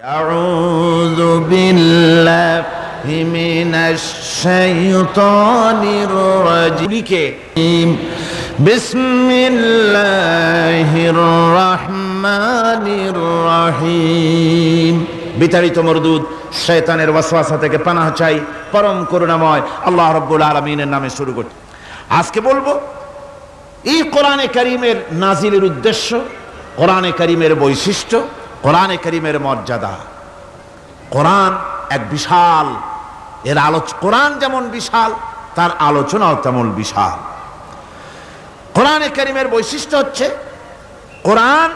أعوذ بالله من الشيطان الرجيم بسم الله الرحمن الرحيم বিতাড়িত মরদুদ শয়তানের ওয়াসওয়াসা থেকে পানাহ চাই পরম করুণাময় আল্লাহ রাব্বুল আলামিনের নামে শুরু করতে। আজকে বলবো এই কোরআনে কারীমের নাজিলের উদ্দেশ্য, কোরআনে কারীমের বৈশিষ্ট্য, কোরআনে কারীমের মর্যাদা। কোরআন এক বিশাল, কোরআন যেমন বিশাল তার আলোচনাও তেমন বিশাল। কোরআনে কারীমের বৈশিষ্ট্য হচ্ছে কোরআন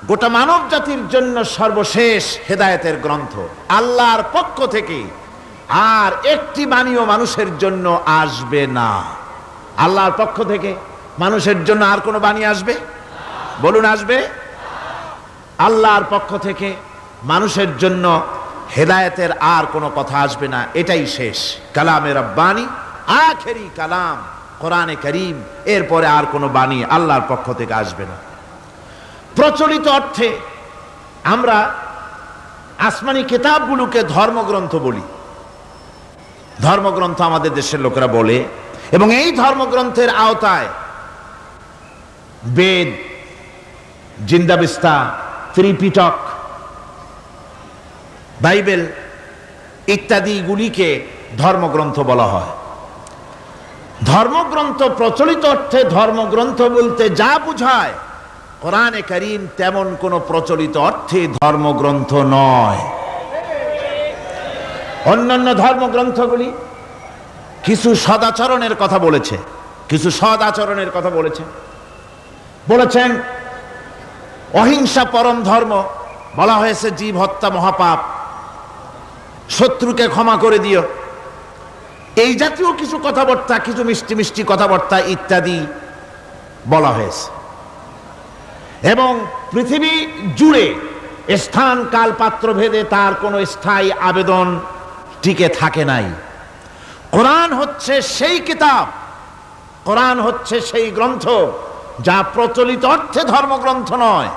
গোটা মানব জাতির জন্য সর্বশেষ হেদায়েতের গ্রন্থ আল্লাহর পক্ষ থেকে, আর একটি বাণীও মানুষের জন্য আসবে না। আল্লাহর পক্ষ থেকে মানুষের জন্য আর কোনো বাণী আসবে? বলুন, আসবে? আল্লাহর পক্ষ থেকে মানুষের জন্য হেদায়েতের আর কোনো কথা আসবে না, এটাই শেষ কালামে রব্বানি, আখেরি কালাম কোরআনে কারীম। এরপরে আর কোনো বাণী আল্লাহর পক্ষ থেকে আসবে না। প্রচলিত অর্থে আমরা আসমানি কিতাবগুলোকে ধর্মগ্রন্থ বলি, ধর্মগ্রন্থ আমাদের দেশের লোকেরা বলে, এবং এই ধর্মগ্রন্থের আওতায় বেদ, জিন্দাবিস্তা, ত্রিপিটক, বাইবেল ইত্যাদিগুলিকে ধর্মগ্রন্থ বলা হয়। ধর্মগ্রন্থ প্রচলিত অর্থে ধর্মগ্রন্থ বলতে যা বুঝায়, কোরআনে কারীম তেমন কোন প্রচলিত অর্থে ধর্মগ্রন্থ নয়। অন্যান্য ধর্মগ্রন্থগুলি কিছু সদাচরণের কথা বলেছে, কিছু সদ আচরণের কথা বলেছেন অহিংসা পরম ধর্ম, বলা হয়েছে জীব হত্যা মহাপাপ, শত্রুকে ক্ষমা করে দিও, এই জাতীয় কিছু কথাবার্তা, কিছু মিষ্টি মিষ্টি কথাবার্তা ইত্যাদি বলা হয়েছে। এবং পৃথিবী জুড়ে স্থান কাল পাত্র ভেদে তার কোনো স্থায়ী আবেদন টিকে থাকে নাই। কোরআন হচ্ছে সেই কিতাব, কোরআন হচ্ছে সেই গ্রন্থ যা প্রচলিত অর্থে ধর্মগ্রন্থ নয়,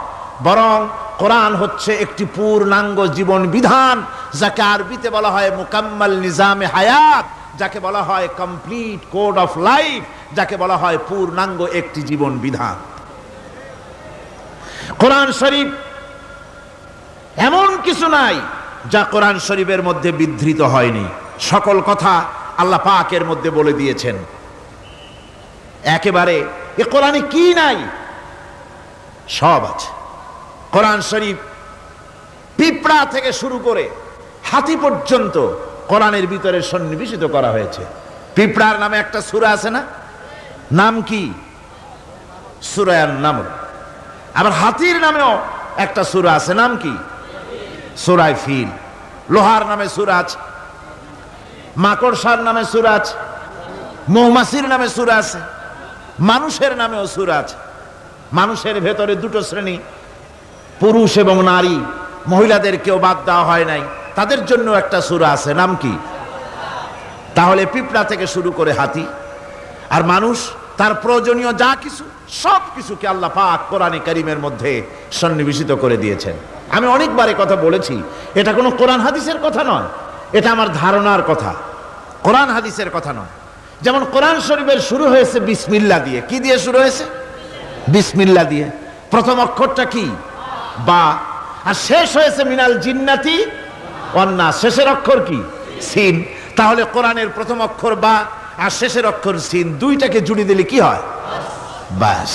বরং কোরআন হচ্ছে একটি পূর্ণাঙ্গ জীবন বিধান, যাকে আরবিতে বলা হয় মুকাম্মাল নিজামে হায়াত, যাকে বলা হয় কমপ্লিট কোড অফ লাইফ, যাকে বলা হয় পূর্ণাঙ্গ একটি জীবন বিধান। কোরআন শরীফ এমন কিছু নাই যা কোরআন শরীফের মধ্যে বিধৃত হয়নি। সকল কথা আল্লাহ পাকের মধ্যে বলে দিয়েছেন। একেবারে এ কোরআনে কি নাই? সব আছে। কোরআন শরীফ পিঁপড়া থেকে শুরু করে হাতি পর্যন্ত কোরআনের ভিতরে সন্নিবেশিত করা হয়েছে। পিঁপড়ার নামে একটা সূরা আছে না? নাম কি? সূরা আন-নামল। আবার হাতির নামেও একটা সূরা আছে, নাম কি? সূরা ফিল। লোহার নামে সূরা আছে, মাকড়সার নামে সূরা আছে, মৌমাছির নামে সূরা আছে, মানুষের নামেও সূরা আছে। মানুষের ভেতরে দুটো শ্রেণী, পুরুষ এবং নারী, মহিলাদের কেউ বাদ দেওয়া হয় নাই, তাদের জন্য একটা সূরা আছে, নাম কি? তাহলে পিঁপড়া থেকে শুরু করে হাতি আর মানুষ, তার প্রয়োজনীয় যা কিছু সব কিছুকে আল্লাহ পাক কোরআনে কারীমের মধ্যে সন্নিবেশিত করে দিয়েছেন। আমি অনেকবার এই কথা বলেছি, এটা কোনো কোরআন হাদিসের কথা নয়, এটা আমার ধারণার কথা, কোরআন হাদিসের কথা নয়। যেমন কোরআন শরীফের শুরু হয়েছে বিসমিল্লাহ দিয়ে। কি দিয়ে শুরু হয়েছে? বিসমিল্লাহ দিয়ে। প্রথম অক্ষরটা কি? বা। আর শেষ হয়েছে মিনাল জিন্নাতি ওয়ান নাস, শেষের অক্ষর কি? সিন। তাহলে কোরআনের প্রথম অক্ষর বা আর শেষের অক্ষর সিন, দুইটাকে জুড়ে দিলে কি হয়? বাস।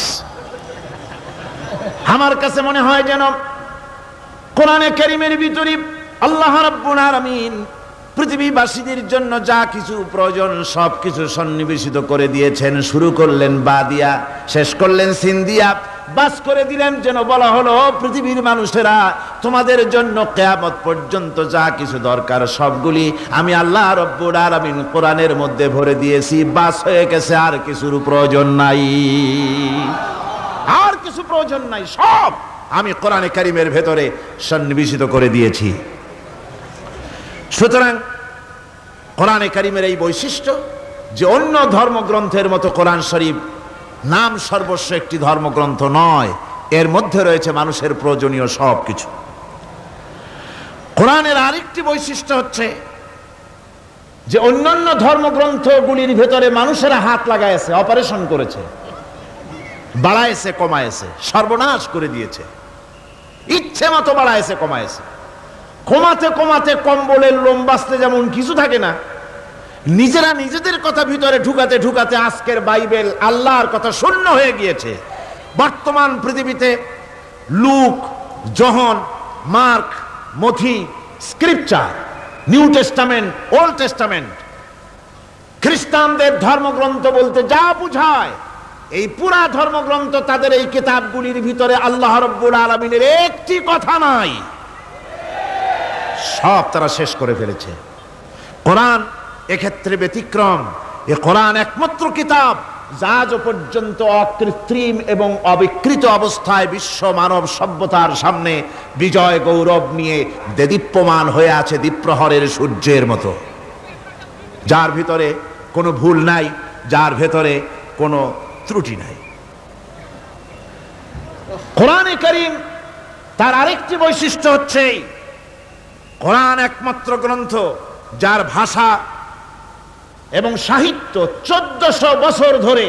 আমার কাছে মনে হয় যেন কোরআনে কারীমের ভিতরে আল্লাহ রাব্বুল আলামিন পৃথিবীবাসীদের জন্য যা কিছু প্রয়োজন সব কিছু সন্নিবেশিত করে দিয়েছেন। শুরু করলেন বা দিয়া, শেষ করলেন সিন দিয়া, বাস করে দিলেন যেন বলা হলো পৃথিবীর মানুষেরা, তোমাদের জন্য কিয়ামত পর্যন্ত যা কিছু দরকার সবগুলি আমি আল্লাহ রাব্বুল আলামিন কোরআনের মধ্যে ভরে দিয়েছি। বাস হয়ে গেছে, আর কিছুর প্রয়োজন নাই, আর কিছু প্রয়োজন নাই, সব আমি কোরআনে কারীমের ভেতরে সন্নিবেশিত করে দিয়েছি। সুতরাং কোরআনে কারীমের এই বৈশিষ্ট্য যে অন্য ধর্মগ্রন্থের মতো কোরআন শরীফ নাম সর্বস্ব একটি ধর্মগ্রন্থ নয়, এর মধ্যে রয়েছে মানুষের প্রয়োজনীয় সব কিছু। কোরআনের আরেকটি বৈশিষ্ট্য হচ্ছে যে অন্যান্য ধর্মগ্রন্থগুলির ভেতরে মানুষেরা হাত লাগাইছে, অপারেশন করেছে, বাড়াইছে, কমাইছে, সর্বনাশ করে দিয়েছে, ইচ্ছে মতো বাড়াইছে, কমাইছে। কমাতে কমাতে কম্বলের লোম বাঁচতে যেমন কিছু থাকে না, নিজেরা নিজেদের কথা ভিতরে ঢুকাতে ঢুকাতে আজকের বাইবেল আল্লাহর কথা শূন্য হয়ে গিয়েছে। বর্তমান পৃথিবীতে লুক, জন, মার্ক, মথি, scripture, New Testament, Old Testament, খ্রিস্টানদের ধর্মগ্রন্থ বলতে যা বুঝায়, এই পুরা ধর্মগ্রন্থ তাদের এই কিতাবগুলির ভিতরে আল্লাহ রাব্বুল আলামিনের একটি কথা নাই, সব তারা শেষ করে ফেলেছে। কোরআন এক্ষেত্রে ব্যতিক্রম। এ কোরআন একমাত্র কিতাব যা আজ পর্যন্ত অকৃত্রিম এবং অবিকৃত অবস্থায় বিশ্ব মানব সভ্যতার সামনে বিজয় গৌরব নিয়ে দেদীপ্যমান হয়ে আছে দ্বীপ্রহরের সূর্যের মতো, যার ভিতরে কোনো ভুল নাই, যার ভেতরে কোনো ত্রুটি নাই। কোরআনে কারীম তার আরেকটি বৈশিষ্ট্য হচ্ছে কোরআন একমাত্র গ্রন্থ যার ভাষা এবং সাহিত্য 1400 বছর ধরে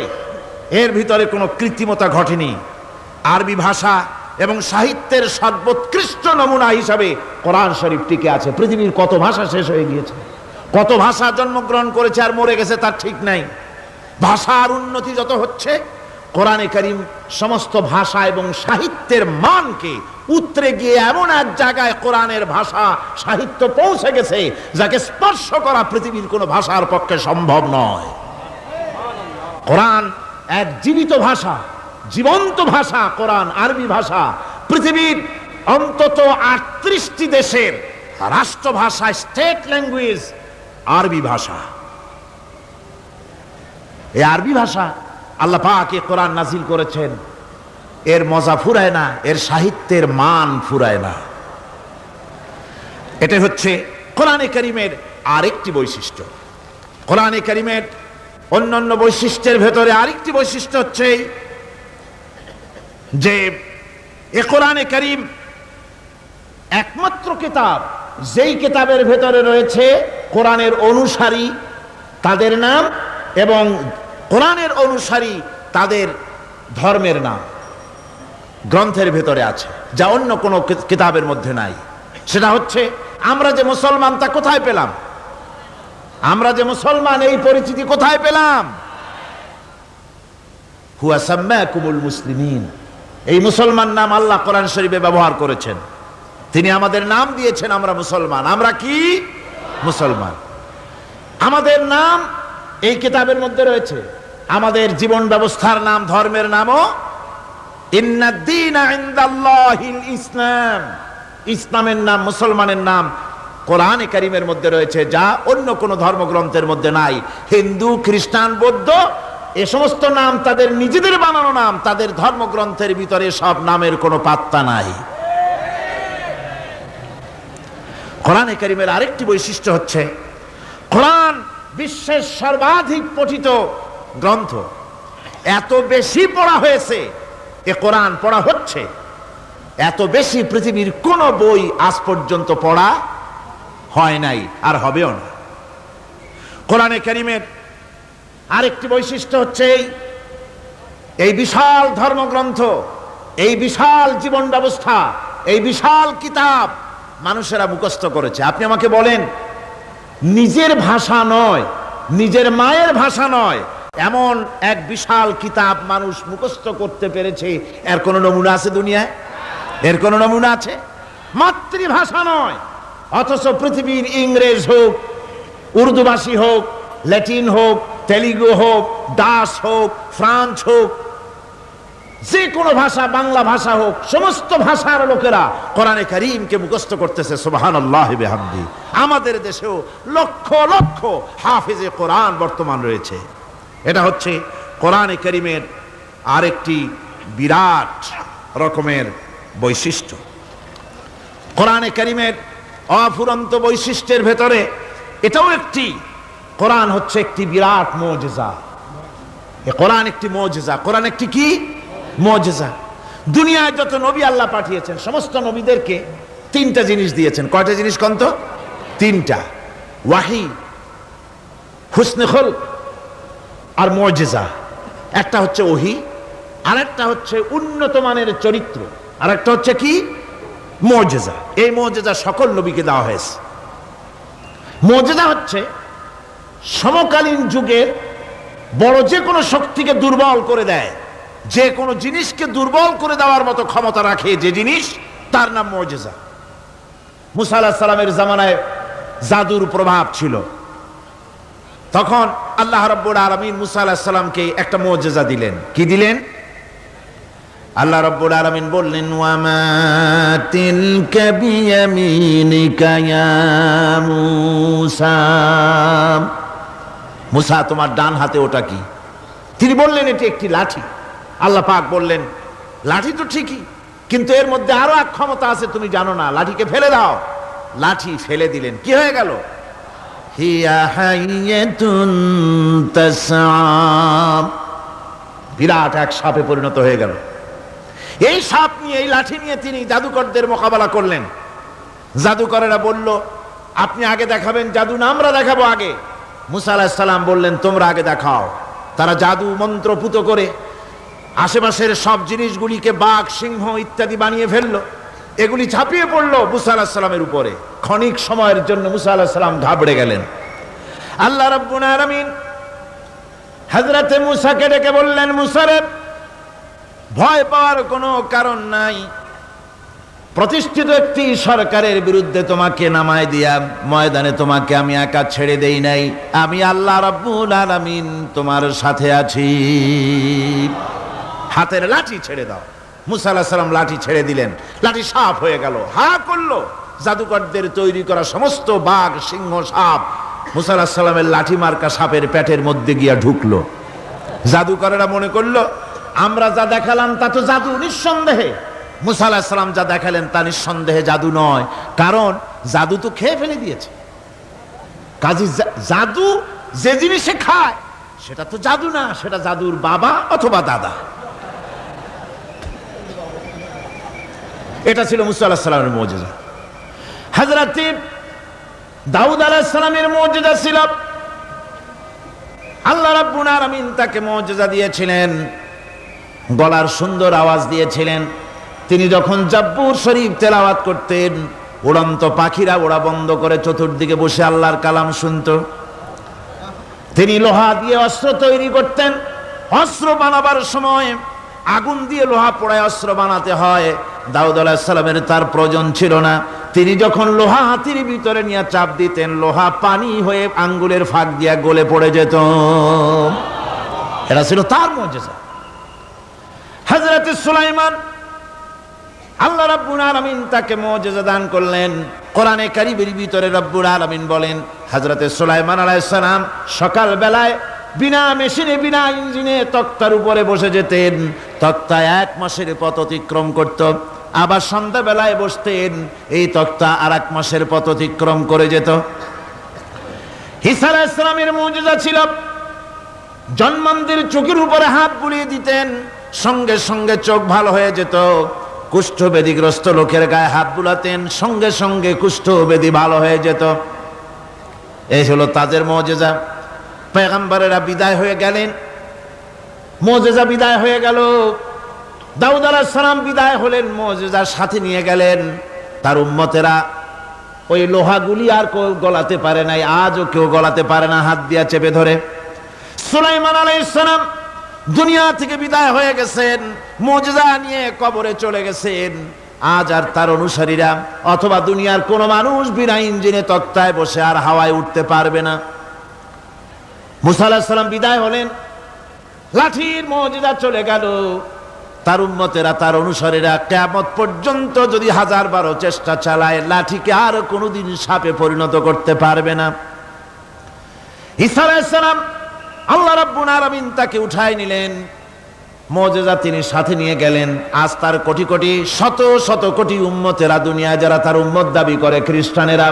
এর ভিতরে কোনো কৃত্রিমতা ঘটেনি। আরবি ভাষা এবং সাহিত্যের সর্বোৎকৃষ্ট নমুনা হিসাবে কোরআন শরীফ টিকে আছে। পৃথিবীর কত ভাষা শেষ হয়ে গিয়েছে, কত ভাষা জন্মগ্রহণ করেছে আর মরে গেছে তার ঠিক নাই। ভাষার উন্নতি যত হচ্ছে, কোরআনে কারীম সমস্ত ভাষা এবং সাহিত্যের মানকে উতরে গিয়ে এমন এক জায়গায় কোরআনের ভাষা সাহিত্য পৌঁছে গেছে যাকে স্পর্শ করা পৃথিবীর কোনো ভাষার পক্ষে সম্ভব নয়। কোরআন এক জীবিত ভাষা, জীবন্ত ভাষা। কোরআন আরবি ভাষা। পৃথিবীর অন্তত 38টি দেশের রাষ্ট্রভাষা, স্টেট ল্যাঙ্গুয়েজ আরবি ভাষা। এই আরবি ভাষা আল্লাহ পাক এই কোরআন নাজিল করেছেন, এর মজা ফুরায় না, এর সাহিত্যের মান ফুরায় না। এটা হচ্ছে কোরআনে কারীমের আরেকটি বৈশিষ্ট্য। কোরআনে কারীমের অন্যান্য বৈশিষ্ট্যের ভেতরে আরেকটি বৈশিষ্ট্য হচ্ছে যে এ কোরআনে কারীম একমাত্র কিতাব যেই কিতাবের ভেতরে রয়েছে কোরআনের অনুসারী তাদের নাম এবং কোরআনের অনুসারী তাদের ধর্মের নাম গ্রন্থের ভেতরে আছে, যা অন্য কোনো কিতাবের মধ্যে নাই। সেটা হচ্ছে আমরা যে মুসলমান তা কোথায় পেলাম? আমরা যে মুসলমান এই পরিচিতি কোথায় পেলাম? হুয়া সাম্মাকুমুল মুসলিমিন, এই মুসলমান নাম আল্লাহ কোরআন শরীফে ব্যবহার করেছেন। তিনি আমাদের নাম দিয়েছেন, আমরা মুসলমান। আমরা কি মুসলমান? আমাদের নাম এই কিতাবের মধ্যে রয়েছে। আমাদের জীবন ব্যবস্থার নাম, ধর্মের নামও ইন্নাদ-দীনা ইনদাল্লাহিল ইসলাম। ইসলামের নাম, মুসলমানের নাম কোরআনে কারীমের মধ্যে রয়েছে, যা অন্য কোনো ধর্মগ্রন্থের মধ্যে নাই। হিন্দু, খ্রিস্টান, বৌদ্ধ এ সমস্ত নাম তাদের নিজেদের বানানো নাম, তাদের ধর্মগ্রন্থের ভিতরে সব নামের কোনো পাত্তা নাই। কোরআনে কারীমের আরেকটি বৈশিষ্ট্য হচ্ছে কোরআন বিশ্বের সর্বাধিক পঠিত গ্রন্থ। এত বেশি পড়া হয়েছে, এ কোরআন পড়া হচ্ছে, এত বেশি পৃথিবীর কোন বই আজ পর্যন্ত পড়া হয় নাই, আর হবেও না। কোরআনে কারীমের আরেকটি বৈশিষ্ট্য হচ্ছে এই বিশাল ধর্মগ্রন্থ, এই বিশাল জীবন ব্যবস্থা, এই বিশাল কিতাব মানুষেরা মুখস্থ করেছে। আপনি আমাকে বলেন, নিজের ভাষা নয়, নিজের মায়ের ভাষা নয়, এমন এক বিশাল কিতাব মানুষ মুখস্থ করতে পেরেছে, এর কোন নমুনা আছে দুনিয়ায়? এর কোন নমুনা আছে? মাতৃভাষা নয়, অথচ পৃথিবীর ইংরেজ হোক, উর্দুভাষী হোক, ল্যাটিন হোক, তেলুগু হোক, ডাচ হোক, ফ্রান্স হোক, যে কোনো ভাষা, বাংলা ভাষা হোক, সমস্ত ভাষার লোকেরা কোরআনে কারীমকে মুখস্থ করতেছে। সুবহানাল্লাহি বিহামদি। আমাদের দেশেও লক্ষ লক্ষ হাফেজে কোরআন বর্তমান রয়েছে। এটা হচ্ছে কোরআনে কারীমের আরেকটি বিরাট রকমের বৈশিষ্ট্য। কোরআনে কারীমের অফুরন্ত বৈশিষ্ট্যের ভেতরে এটাও একটি, কোরআন হচ্ছে একটি বিরাট মুজিজা। কোরআন একটি মুজিজা। কোরআন একটি কি? মুজিজা। দুনিয়ায় যত নবী আল্লাহ পাঠিয়েছেন, সমস্ত নবীদেরকে তিনটা জিনিস দিয়েছেন। কয়টা জিনিস কোন তো? তিনটা। ওয়াহি, হুসনে খুলক আর মুজিজা। একটা হচ্ছে ওহী, আরেকটা হচ্ছে উন্নত মানের চরিত্র, আরেকটা হচ্ছে কি? মুজিজা। এই মুজিজা সকল নবীকে দেওয়া হয়েছে। মুজিজা হচ্ছে সমকালীন যুগের বড় যে কোনো শক্তিকে দুর্বল করে দেয়, যে কোনো জিনিসকে দুর্বল করে দেওয়ার মতো ক্ষমতা রাখে যে জিনিস, তার নাম মুজিজা। মুসা আলাইহিস সালামের জামানায় জাদুর প্রভাব ছিল। তখন আল্লাহ রাব্বুল আলামিন মুসা আলাইহিস সালামকে একটা মুজিজা দিলেন। কি দিলেন? আল্লাহ রাব্বুল আলামিন বললেন, ওয়ামা তিলকা বিয়ামিনিকা ইয়া মুসা। মুসা, তোমার ডান হাতে ওটা কি? তিনি বললেন, এটি একটি লাঠি। আল্লাহ পাক বললেন, লাঠি তো ঠিকই, কিন্তু এর মধ্যে আরো এক ক্ষমতা আছে, তুমি জানো না, লাঠিকে ফেলে দাও। লাঠি ফেলে দিলেন, কি হয়ে গেল? হিয়া হাইয়াতুন তাসআ, বিরাট এক সাপে পরিণত হয়ে গেল। এই সাপ নিয়ে, এই লাঠি নিয়ে তিনি জাদুকরদের মোকাবেলা করলেন। জাদুকরেরা বলল, আপনি আগে দেখাবেন জাদু না আমরা দেখাবো আগে? মুসা আলাইহিস সালাম বললেন, তোমরা আগে দেখাও। তারা জাদু মন্ত্র পুত করে আশেপাশের সব জিনিসগুলিকে বাঘ, সিংহ ইত্যাদি বানিয়ে ফেললো। এগুলি ঝাঁপিয়ে পড়লো মুসা আলাইহিস সালামের উপরে। ক্ষণিক সময়ের জন্য মুসা আলাইহিস সালাম ঘাবড়ে গেলেন। আল্লাহ রাব্বুল আলামিন হযরতে মুসাকে ডেকে বললেন, মুসা রে, ভয় পাওয়ার কোনো কারণ নাই। প্রতিষ্ঠিত একটি সরকারের বিরুদ্ধে তোমাকে নামায় দিয়া ময়দানে তোমাকে আমি একা ছেড়ে দেই নাই। আমি আল্লাহ রাব্বুল আলামিন তোমার সাথে আছি। হাতের লাঠি ছেড়ে দাও। মুসা আলাইহিস সালাম লাঠি ছেড়ে দিলেন। লাঠি সাপ হয়ে গেল, হা করলো। জাদুকরদের তৈরি করা সমস্ত বাঘ, সিংহ, সাপ মুসা আলাইহিস সালামের লাঠি মার্কা সাপের পেটের মধ্যে গিয়া ঢুকলো। জাদুকরেরা মনে করলো, আমরা যা দেখালাম তা তো জাদু, নিঃসন্দেহে। মুসা আলাইহিস সালাম যা দেখালেন তা নিঃসন্দেহে জাদু নয়, কারণ জাদু তো খেয়ে ফেলে দিয়েছে। কাজী জাদু যে জিনিসে খায় সেটা তো জাদু না, সেটা জাদুর বাবা অথবা দাদা। এটা ছিল মুসা আলাইহিস সালামের মুজিজা। হযরত দাউদ আলাইহিস সালামের মুজিজা ছিল, আল্লাহ রাব্বুল আলামিন তাকে মুজিজা দিয়েছিলেন, গলার সুন্দর আওয়াজ দিয়েছিলেন। তিনি যখন জাব্বুর শরীফ তেলাওয়াত করতেন, উড়ন্ত পাখিরা ওড়া বন্ধ করে চতুর্দিকে বসে আল্লাহর কালাম শুনত। তিনি লোহা দিয়ে অস্ত্র তৈরি করতেন। অস্ত্র বানাবার সময় আগুন দিয়ে লোহা পোড়ায় অস্ত্র বানাতে হয়। দাউদ আলাইহিস সালামের তার প্রয়োজন ছিল না। তিনি যখন লোহা হাতির ভিতরে নিয়ে চাপ দিতেন, লোহা পানি হয়ে আঙ্গুলের ফাঁক দিয়া গলে পড়ে যেত। এটা ছিল তার মুজিজা। হযরত সুলাইমান, আল্লাহ রাব্বুল আলামিন তাকে মুজিজা দান করলেন। কোরআনে কারীমের ভিতরে রব্বুল আলামিন বলেন, হযরত সুলাইমান আলাইহিস সালাম সকাল বেলায় বিনা মেশিনে, বিনা ইঞ্জিনে তক্তার উপরে বসে যেতেন। তক্তা 1 মাসের পথ অতিক্রম করত। আবার সন্ধ্যা বেলায় বসতেন, এই তক্তা আর 1 মাসের পথ অতিক্রম করে যেত। ঈসা আলাইহিস সালামের মুজিজা ছিল, জন্মান্ধের চোখের উপরে হাত বুলিয়ে দিতেন, সঙ্গে সঙ্গে চোখ ভালো হয়ে যেত। কুষ্ঠব্যাধিগ্রস্ত লোকের গায়ে হাত বুলাতেন, সঙ্গে সঙ্গে কুষ্ঠব্যাধি ভালো হয়ে যেত। এই হলো তাদের মুজিজা। পয়গম্বরেরা বিদায় হয়ে গেলেন, মুজিজা বিদায় হয়ে গেল। দাউদ আলাইহিস সালাম বিদায় হলেন, মুজিজা সাথে নিয়ে গেলেন। তার উম্মতেরা ওই লোহাগুলি আর কেউ গলাতে পারে নাই, আজও কেউ গলাতে পারে না, হাত দিয়া চেপে ধরে। সুলাইমান আলাইহিস সালাম দুনিয়া থেকে বিদায় হয়ে গেছেন, মুজিজা নিয়ে কবরে চলে গেছেন। আজ আর তার অনুসারীরা অথবা দুনিয়ার কোন মানুষ বিনা ইঞ্জিনে তক্তায় বসে আর হাওয়ায় উঠতে পারবে না। মুসা আলাইহিস সালাম বিদায় হলেন, লাঠির মুজিজা চলে গেল। তার উম্মতেরা, তার অনুসারীরা কিয়ামত পর্যন্ত যদি 1000 চেষ্টা চালায়, লাঠিকে আর কোনোদিন সাপে পরিণত করতে পারবে না। ঈসা আলাইহিস সালাম, আল্লাহ রাব্বুল আলামিন তাকে উঠায় নিলেন, মুজিজা তিনি সাথে নিয়ে গেলেন। আজ তার কোটি কোটি, শত শত কোটি উম্মতেরা, দুনিয়ায় যারা তার উম্মত দাবি করে, খ্রিস্টানেরা,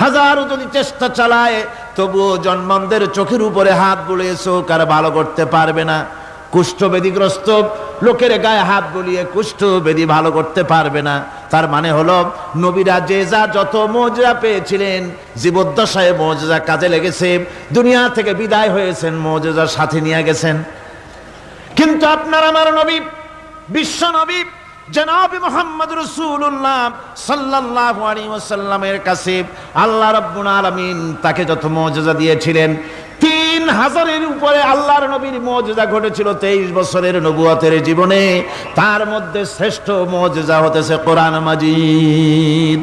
হাজারো যদি চেষ্টা চালায়, তবুও জন্মান্ধের চোখের উপরে হাত বুলিয়ে চোখ আর ভালো করতে পারবে না। কুষ্ঠবেদীগ্রস্ত লোকের গায়ে হাত বুলিয়ে কুষ্ঠবেদী ভালো করতে পারবে না। তার মানে হলো নবীরা যে যা যত মুজিজা পেয়েছিলেন, জীবদ্দশায় মুজিজা কাজে লেগেছে, দুনিয়া থেকে বিদায় হয়েছেন মুজিজার সাথে নিয়ে গেছেন। কিন্তু আপনার আমার নবী, বিশ্ব নবী জনাব মুহাম্মদ রাসূলুল্লাহ সাল্লাল্লাহু আলাইহি ওয়াসাল্লামের কাছে আল্লাহ রাব্বুল আলামিন তাকে যত মুজিজা দিয়েছিলেন, 3000-এর উপরে আল্লাহর নবীর মুজিজা ঘটেছিল 23 বছরের নবুয়তের জীবনে। তার মধ্যে শ্রেষ্ঠ মুজিজা হতেছে কোরআন মাজিদ।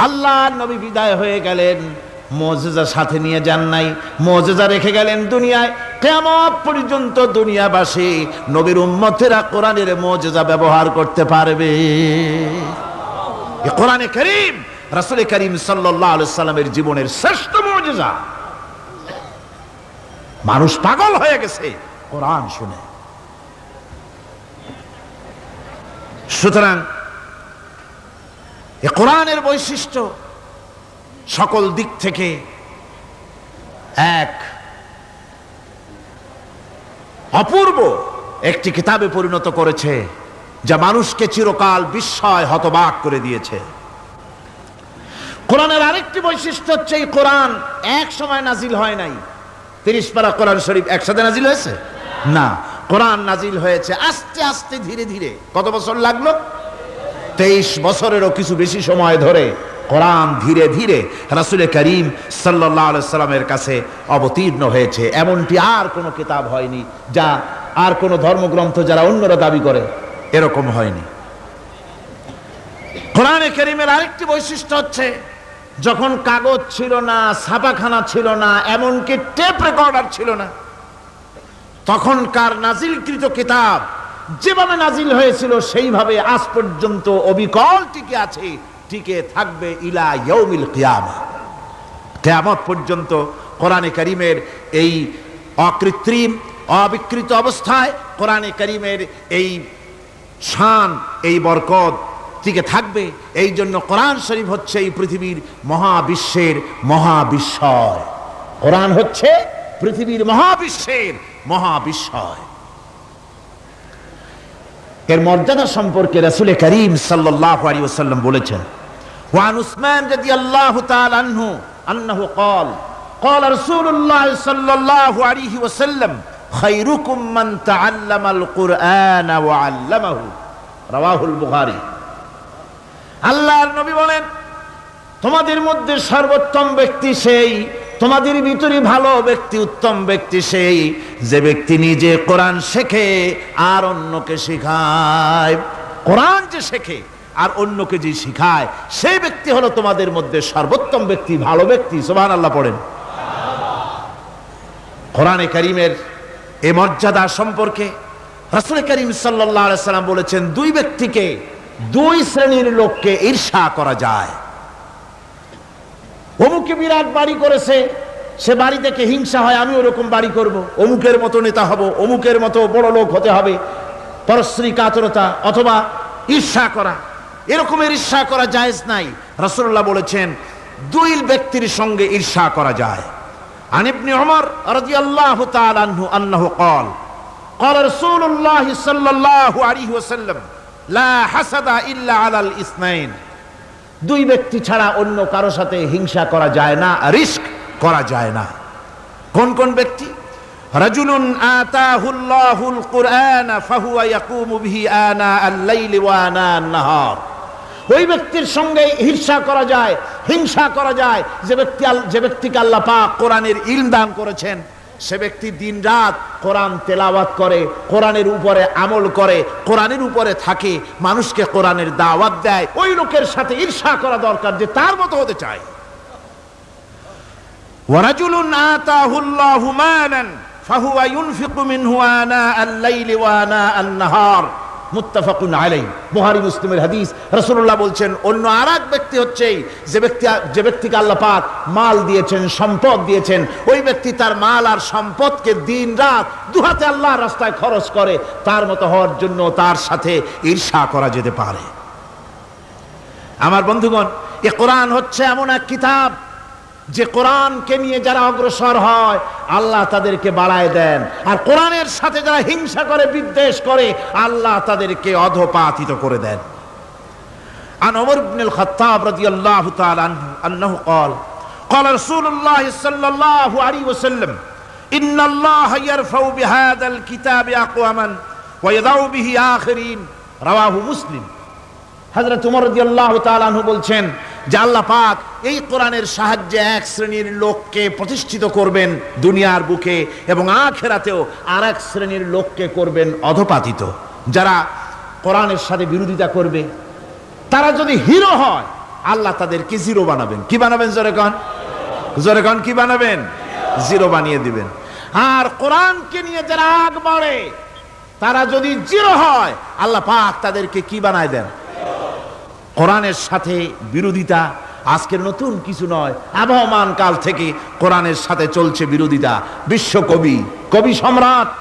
আল্লাহর নবী বিদায় হয়ে গেলেন, মুজিজা সাথে নিয়ে যান নাই, মুজিজা রেখে গেলেন দুনিয়ায়। কিয়ামত পর্যন্ত দুনিয়াবাসী নবীর উম্মতেরা কোরআনের মুজিজা ব্যবহার করতে পারবে। এই কোরআনে কারীম রাসূল করিম সাল্লাল্লাহু আলাইহি সাল্লামের জীবনের শ্রেষ্ঠ মুজিজা। মানুষ পাগল হয়ে গেছে কোরআন শুনে। সুতরাং এই কোরআনের বৈশিষ্ট্য সকল দিক থেকে এক অপূর্ব একটি কিতাবে পরিণত করেছে, যা মানুষকে চিরকাল বিস্ময় হতবাক করে দিয়েছে। কোরআনের আরেকটি বৈশিষ্ট্য হচ্ছে এই কোরআন এক সময় নাজিল হয় নাই। 30 পারা কোরআন শরীফ একসাথে নাজিল হয়েছে না, কোরআন নাজিল হয়েছে আস্তে আস্তে ধীরে ধীরে। কত বছর লাগলো? 23 বছরেরও কিছু বেশি সময় ধরে কোরআন ধীরে ধীরে রাসূল করিম সাল্লাল্লাহু আলাইহি সাল্লামের কাছে অবতীর্ণ হয়েছে। এমনটি আর কোনো কিতাব হয়নি, যা আর কোনো ধর্মগ্রন্থ যারা অন্যরা দাবি করে এরকম হয়নি। কোরআনে কারীমের আরেকটি বৈশিষ্ট্য হচ্ছে, যখন কাগজ ছিল না, ছাপাখানা ছিল না, এমনকি টেপ রেকর্ডার ছিল না, তখনকার নাজিলকৃত কিতাব যেভাবে নাজিল হয়েছিল সেইভাবে আজ পর্যন্ত অবিকল টিকে আছে, টিকে থাকবে ইলা ইয়াউমিল কিয়ামা। কিয়ামত পর্যন্ত কোরআনে কারীমের এই অকৃত্রিম অবিকৃত অবস্থায় কোরআনে কারীমের এই শান, এই বরকত টিকে থাকবে। এই জন্য কোরআন শরীফ হচ্ছে এই পৃথিবীর মহাবিশ্বের মহাবিস্ময়। কোরআন হচ্ছে পৃথিবীর মহাবিশ্বের মহাবিস্ময়। এর মর্যাদা সম্পর্কে রাসূল করিম সাল্লাল্লাহু আলাইহি ওয়াসাল্লাম বলেছেন, ওয়ান উসমান রাদিয়াল্লাহু তাআলা আনহু আন্নাহু ক্বাল ক্বাল রাসূলুল্লাহ সাল্লাল্লাহু আলাইহি ওয়াসাল্লাম খায়রুকুম মান তাআল্লামাল কুরআন ওয়া আল্লামাহু, রাওয়াহুল বুখারী। আল্লাহর নবী বলেন, তোমাদের মধ্যে সর্বোত্তম ব্যক্তি সেই, তোমাদের ভিতরে ভালো ব্যক্তি, উত্তম ব্যক্তি সেই যে ব্যক্তি নিজে কোরআন শেখে আর অন্যকে শেখায়। কোরআন যে শেখে আর অন্যকে যে শিখায়, সেই ব্যক্তি হলো তোমাদের মধ্যে সর্বোত্তম ব্যক্তি, ভালো ব্যক্তি। সুবহানাল্লাহ পড়েন। কোরআনে কারীমের এই মর্যাদা সম্পর্কে রাসূল করিম সাল্লাল্লাহু আলাইহি সাল্লাম বলেছেন, দুই ব্যক্তিকে, দুই শ্রেণীর লোককে ঈর্ষা করা যায়। অমুকে বিরাট বাড়ি করেছে, সে বাড়ি দেখে হিংসা হয়, আমি ওরকম বাড়ি করব, অমুকের মতো নেতা হব, অমুকের মতো বড় লোক হতে হবে। পরশ্রী কাতরতা অথবা ঈর্ষা করা, এরকমের ঈর্ষা করা জায়েজ নাই। রাসূলুল্লাহ বলেছেন, দুই ব্যক্তির সঙ্গে ঈর্ষা করা যায়। আন ইবনে উমর রাদিয়াল্লাহু তাআলা আনহু আন্নাহু ক্বাল ক্বাল রাসূলুল্লাহ সাল্লাল্লাহু আলাইহি ওয়াসাল্লাম লা হাসাদা ইল্লা আলাল ইসনাইন, দুই ব্যক্তি ছাড়া অন্য কারো সাথে হিংসা করা যায় না, রিস্ক করা যায় না। কোন কোন ব্যক্তি? রাজুলুন আতাহুল্লাহুল কুরআন ফাহুয়া ইয়াকুমু বিহি আনা আল-লাইলি ওয়া আনা আন-নাহার, ওই ব্যক্তির সঙ্গে ঈর্ষা করা যায়, হিংসা করা যায় যে ব্যক্তিকে আল্লাহ পাক কোরআনের ইলম দান করেছেন, সে ব্যক্তি দিন রাত কোরআন তেলাওয়াত করে, কোরআনের উপরে আমল করে, কোরআনের উপরে থাকে, মানুষকে কোরআনের দাওয়াত দেয়। ওই লোকের সাথে ঈর্ষা করা দরকার যে তার মতো হতে চায়। ওয়ারাজুলুন আতাহুল্লাহু মালান ফাহুয়া ইউনফিকু মিনহু আনা আল-লাইলি ওয়া আনা আন-নাহার, মুত্তাফাকুন আলাইহি, বুখারী মুসলিমের হাদিস। রাসূলুল্লাহ বলছেন, অন্য আরেক ব্যক্তি হচ্ছে যে ব্যক্তিকে আল্লাহ পাক মাল দিয়েছেন, সম্পদ দিয়েছেন, ওই ব্যক্তি তার মাল আর সম্পদকে দিন রাত দুহাতে আল্লাহর রাস্তায় খরচ করে। তার মতো হওয়ার জন্য তার সাথে ঈর্ষা করা যেতে পারে। আমার বন্ধুগণ, এই কোরআন হচ্ছে এমন এক কিতাব যে কোরআনকে নিয়ে যারা অগ্রসর হয় আল্লাহ তাদেরকে বাড়ায় দেন, আর কোরআনের সাথে যারা হিংসা করে বিদ্বেষ করে আল্লাহ তাদেরকে অধপাতিত করে দেন। عن عمر بن الخطاب رضي الله تعالى عنه أنه قال قال رسول الله صلى الله عليه وسلم إن الله يرفع بهذا الكتاب أقواما ويضع به آخرين رواه مسلم। হযরত ওমর রাদিয়াল্লাহু তাআলা আনহু বলছেন যে আল্লাহ পাক এই কোরআনের সাহায্যে এক শ্রেণীর লোককে প্রতিষ্ঠিত করবেন দুনিয়ার বুকে, এবং আখিরাতেও আরেক শ্রেণীর লোককে করবেন অধপাতিত। যারা কোরআনের সাথে বিরোধিতা করবে, তারা যদি হিরো হয় আল্লাহ তাদেরকে জিরো বানাবেন। কি বানাবেন? জোরে কন, জোরে কন, কি বানাবেন? জিরো বানিয়ে দিবেন। আর কোরআনকে নিয়ে যারা আগ বাড়ে, তারা যদি জিরো হয় আল্লাহ পাক তাদেরকে কি বানায় দেন? কোরআনের সাথে বিরোধিতা আজকের নতুন কিছু নয়, আবহমান কাল থেকে কোরআনের সাথে চলছে বিরোধিতা। বিশ্বকবি, কবি সম্রাট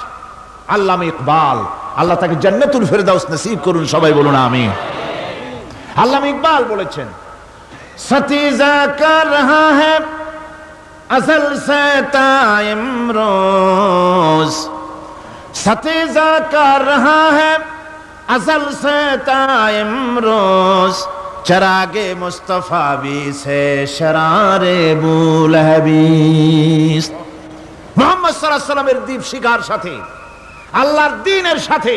আল্লামা ইকবাল, আল্লাহ তাকে জান্নাতুল ফেরদাউস নসিব করুন, সবাই বলুন আমিন। আল্লামা ইকবাল বলেছেন, সতীজা কর রহা হ্যায় আসল সে তাইমরোজ, সতীজা কর রহা হ্যায় আসল সে তাইমরোজ, চরাগে মুস্তফা বি সে শরারে বুলহবিস। মুহাম্মদ সাল্লাল্লাহু আলাইহি ওয়াসাল্লামের দীপ শিখার সাথে, আল্লাহর দ্বীনের সাথে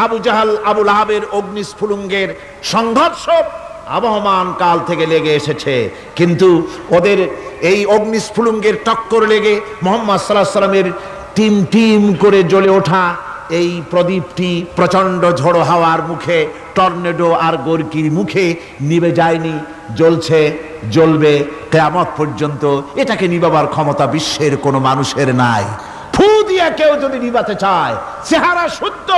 আবু জাহাল, আবু লাহাবের অগ্নিস্ফুলিঙ্গের সংঘর্ষ আবহমান কাল থেকে লেগে এসেছে, কিন্তু ওদের এই অগ্নিস্ফুলিঙ্গের টক্কর লেগে মুহাম্মদ সাল্লাল্লাহু আলাইহি ওয়াসাল্লামের টিম টিম করে জ্বলে ওঠা এই প্রদীপটি প্রচন্ড ঝড়ো হাওয়ার মুখে, টর্নেডো আর গর্কির মুখে নিভে যায়নি, জ্বলছে, জ্বলবে কিয়ামত পর্যন্ত। এটাকে নিভাবার ক্ষমতা বিশ্বের কোনো মানুষের নাই। ফু দিয়ে কেউ যদি নিভাতে চায়, চেহারা শুদ্ধ,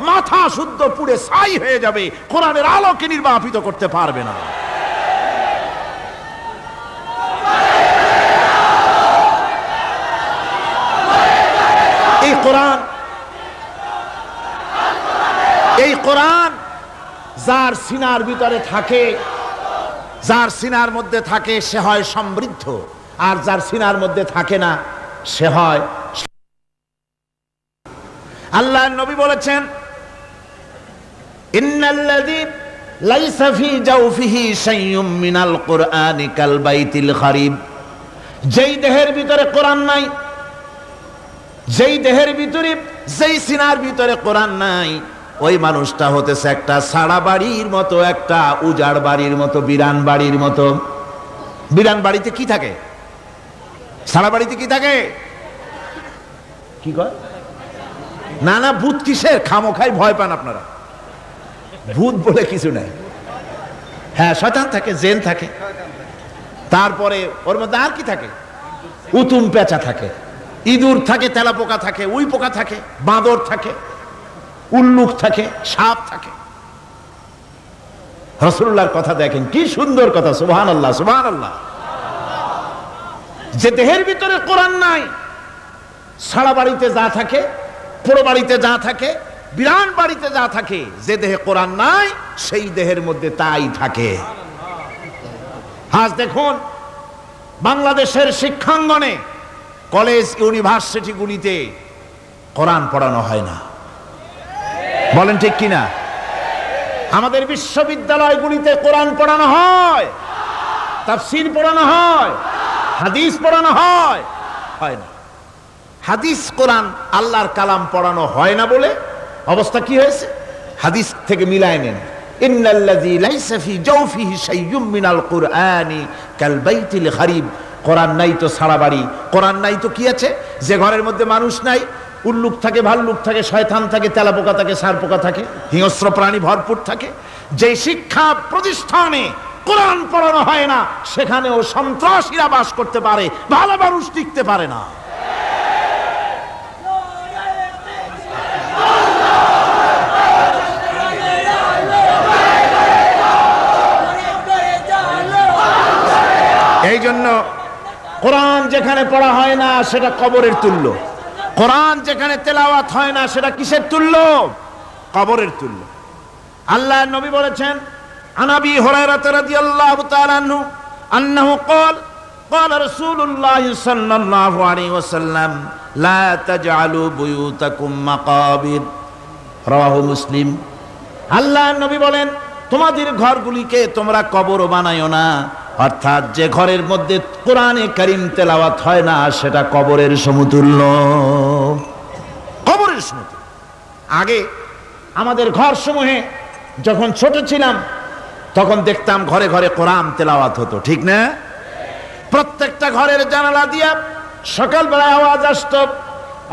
মাথা শুদ্ধ পুড়ে ছাই হয়ে যাবে, কোরআনের আলোকে নির্বাপিত করতে পারবে না। এই কোরআন যার সিনার ভিতরে থাকে, যার সিনার মধ্যে থাকে সে হয় সমৃদ্ধ, আর যার সিনার মধ্যে থাকে না সে হয়। আল্লাহর নবী বলেছেন, ইন্নাল্লাযী লাইসা ফী জাওফিহি শাইউম মিনাল কুরআনি কাল বাইতিল খারিব। যেই দেহের ভিতরে কোরআন নাই, যেই দেহের ভিতরে, যেই সিনার ভিতরে কোরআন নাই, ওই মানুষটা হতেছে একটা সাড়া বাড়ির মতো, একটা উজাড় বাড়ির মতো, বিরান বাড়ির মতো। বিরান বাড়িতে কি থাকে? সাড়া বাড়িতে কি থাকে? কি কয়? না না, ভূত কিসের? খামোখাই ভয় পান আপনারা। ভূত বলে কিছু নাই। হ্যাঁ, শয়তান থাকে, জিন থাকে, তারপরে ওর মধ্যে আর কি থাকে? উতুম পেঁচা থাকে, ইঁদুর থাকে, তেলাপোকা থাকে, উই পোকা থাকে, বাঁদর থাকে, উল্লুক থাকে, সাপ থাকে। রাসূলুল্লাহর কথা দেখেন, কি সুন্দর কথা, সুবহানাল্লাহ, সুবহানাল্লাহ। যে দেহের ভিতরে কোরআন নাই, সারা বাড়িতে যা থাকে, পুরো বাড়িতে যা থাকে, বিরান বাড়িতে যা থাকে, যে দেহে কোরআন নাই সেই দেহের মধ্যে তাই থাকে। আজ দেখুন বাংলাদেশের শিক্ষাঙ্গনে, কলেজ ইউনিভার্সিটিগুলিতে কোরআন পড়ানো হয় না। বলেন ঠিক কিনা? আমাদের বিশ্ববিদ্যালয়গুলিতে কোরআন পড়ানো হয়, তাফসীর পড়ানো হয়, হাদিস পড়ানো হয়, হয় না। হাদিস, কোরআন, আল্লাহর কালাম পড়ানো হয় না বলে অবস্থা কি হয়েছে? হাদিস থেকে মিলায় নেন, ইন্নাল্লাযী লাইসা ফী জাওফিহি শাইউম মিনাল কুরআনি কাল বাইতিল খারিব। কোরআন নাই তো সারা বাড়ি, কোরআন নাই তো কি আছে? যে ঘরের মধ্যে মানুষ নাই, উল্লুক থাকে, ভাল্লুক থাকে, শয়তান থাকে, তেলাপোকা থাকে, সারপোকা থাকে, হিংস্র প্রাণী ভরপুর থাকে। যে শিক্ষা প্রতিষ্ঠানে কোরআন পড়ানো হয় না, সেখানেও সন্ত্রাসীরা বাস করতে পারে, ভালো মানুষ টিকতে পারে না। এই জন্য কোরআন যেখানে পড়া হয় না সেটা কবরের তুল্য, কোরআন যেখানে তেলাওয়াত হয় না সেটা কিসের তুল্য? কবরের তুল্য। আল্লাহর নবী বলেছেন, আন আবি হুরায়রা রাদিয়াল্লাহু তাআলা আনহু আন্নাহু ক্বাল قال رسول الله صلى الله عليه وسلم لا تجعلوا بيوتكم مقابر رواه মুসলিম। আল্লাহর নবী বলেন, তোমাদের ঘরগুলিকে তোমরা কবর বানায়ো না। অর্থাৎ যে ঘরের মধ্যে কোরআনে কারীম তেলাওয়াত হয় না সেটা কবরের সমতুল্য, কবরের সমতুল্য। আগে আমাদের ঘর সমূহে যখন ছোট ছিলাম তখন দেখতাম ঘরে ঘরে কোরআন তেলাওয়াত হতো, ঠিক না? প্রত্যেকটা ঘরের জানালা দিয়া সকালবেলা আওয়াজ আসতো,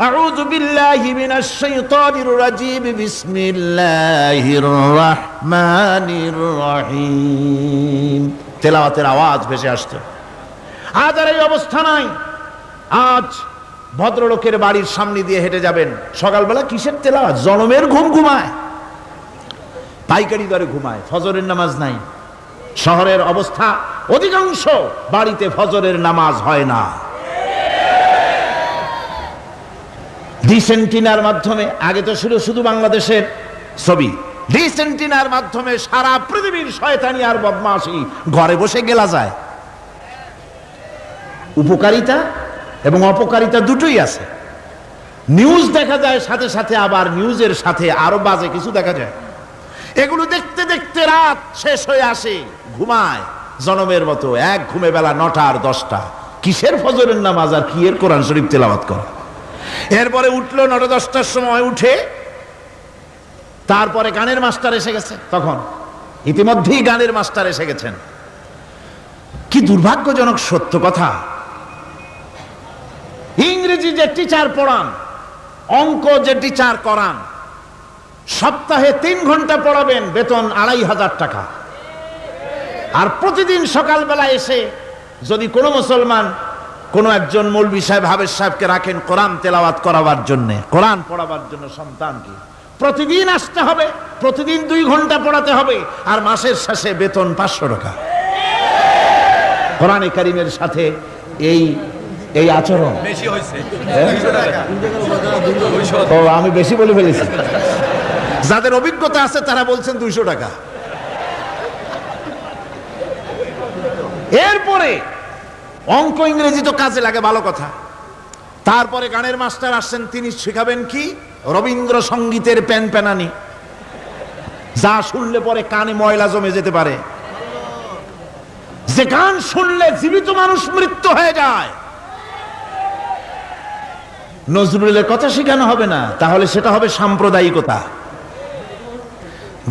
আউযু বিল্লাহি মিনাশ শাইতানির রাজিম, বিসমিল্লাহির রহমানির রহিম, তেলাওয়াতের আওয়াজ ভেসে আসতো। আজ আর এই অবস্থা নাই। আজ ভদ্রলোকের বাড়ির সামনে দিয়ে হেঁটে যাবেন, সকালবেলা কিসের তেলাওয়াত? জনমের ঘুম ঘুমায়, পাইকারি দরে ঘুমায়, ফজরের নামাজ নাই। শহরের অবস্থা, অধিকাংশ বাড়িতে ফজরের নামাজ হয় না। ডিসেন্টিনার মাধ্যমে, আগে তো শুধু বাংলাদেশের ছবি, ডিসেন্টিনার মাধ্যমে সারা পৃথিবীর শয়তানি আর বদমাশি ঘরে বসে গেলা যায়। উপকারিতা এবং অপকারিতা দুটোই আছে। নিউজ দেখা যায়, সাথে সাথে আবার নিউজের সাথে আরো বাজে কিছু দেখা যায়। এগুলো দেখতে দেখতে রাত শেষ হয়ে আসে, ঘুমায় জনমের মতো, এক ঘুমে বেলা 9টা আর 10টা। কিসের ফজরের নামাজ আর কি এর কোরআন শরীফ তেলাওয়াত করা? এরপরে উঠলো 9টা 10টার সময়, উঠে তারপরে গানের মাস্টার এসে গেছে। তখন ইতিমধ্যেই গানের মাস্টার এসে গেছেন। কি দুর্ভাগ্যজনক সত্য কথা, ইংরেজি যে টিচার পড়ান, অঙ্ক যে টিচার করান, সপ্তাহে 3 ঘন্টা পড়াবেন, বেতন 2500 টাকা। আর প্রতিদিন সকালবেলা এসে যদি কোনো মুসলমান কোনো একজন মৌলভী সাহেব, হাফেজ সাহেবকে রাখেন কোরআন তেলাওয়াত করাবার জন্য, কোরআন পড়াবার জন্য সন্তানকে, প্রতিদিন আসতে হবে, প্রতিদিন 2 ঘন্টা পড়াতে হবে, আর মাসের শেষে বেতন 500 টাকা। কোরআনে কারীমের সাথে এই আচরণ বেশি হয়েছে। ও, আমি বেশি বলে ফেলেছি। যাদের অভিজ্ঞতা আছে তারা বলছেন 200 টাকা। এরপরে অঙ্ক ইংরেজি তো কাজে লাগে, ভালো কথা। তারপরে গানের মাস্টার আসছেন, তিনি শেখাবেন কি? রবীন্দ্রসঙ্গীতের প্যানপ্যানানি, যা শুনলে পরে কানে ময়লা জমে যেতে পারে, যে গান শুনলে জীবিত মানুষ মৃত্যু হয়ে যায়। নজরুলের কথা শেখানো হবে না, তাহলে সেটা হবে সাম্প্রদায়িকতা।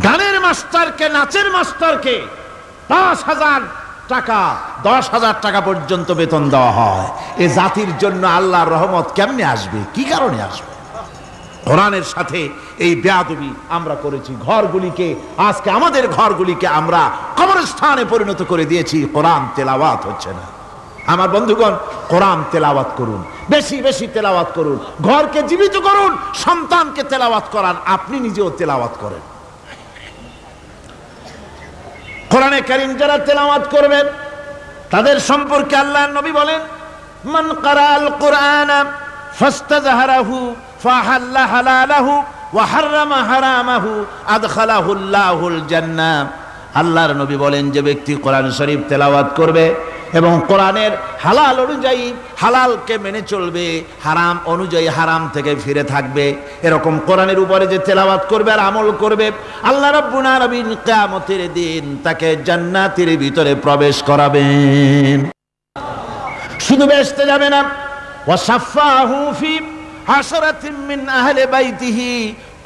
গানের মাস্টারকে, নাচের মাস্টারকে 5,000 টাকা, 10,000 টাকা পর্যন্ত বেতন দেওয়া হয়। এ জাতির জন্য আল্লাহর রহমত কেমনে আসবে? কি কারণে আসবে? কোরআনের সাথে এই বেয়াদবি আমরা করেছি। ঘরগুলিকে, আজকে আমাদের ঘরগুলিকে আমরা কবরস্থানে পরিণত করে দিয়েছি। কোরআন তেলাওয়াত হচ্ছে না। আমার বন্ধুগণ, কোরআন তেলাওয়াত করুন, বেশি বেশি তেলাওয়াত করুন, ঘরকে জীবিত করুন, সন্তানকে তেলাওয়াত করান, আপনি নিজেও তেলাওয়াত করেন। কোরআনে কারীম যারা তেলাওয়াত করবেন তাদের সম্পর্কে আল্লাহর নবী বলেন, মান ক্বারাআল কুরআনা ফাস্তাযহারাহু ফাহাল্লা হালালাহু ওয়া হাররামা হারামাহু আদখালাহুল্লাহুল জান্নাহ। আল্লাহর নবী বলেন, যে ব্যক্তি কোরআন শরীফ তেলাওয়াত করবে এবং কোরআনের হালাল অনুযায়ী হালালকে মেনে চলবে, হারাম অনুযায়ী হারাম থেকে ফিরে থাকবে, এরকম কোরআনের উপরে যে তেলাওয়াত করবে আর আমল করবে, আল্লাহ রাব্বুল আলামিন কিয়ামতের দিন তাকে জান্নাতের ভিতরে প্রবেশ করাবেন। শুধু বেহেশতে যাবে না, ওয়া শাফাহু ফি হাশরাতিন মিন আহলি বাইতিহি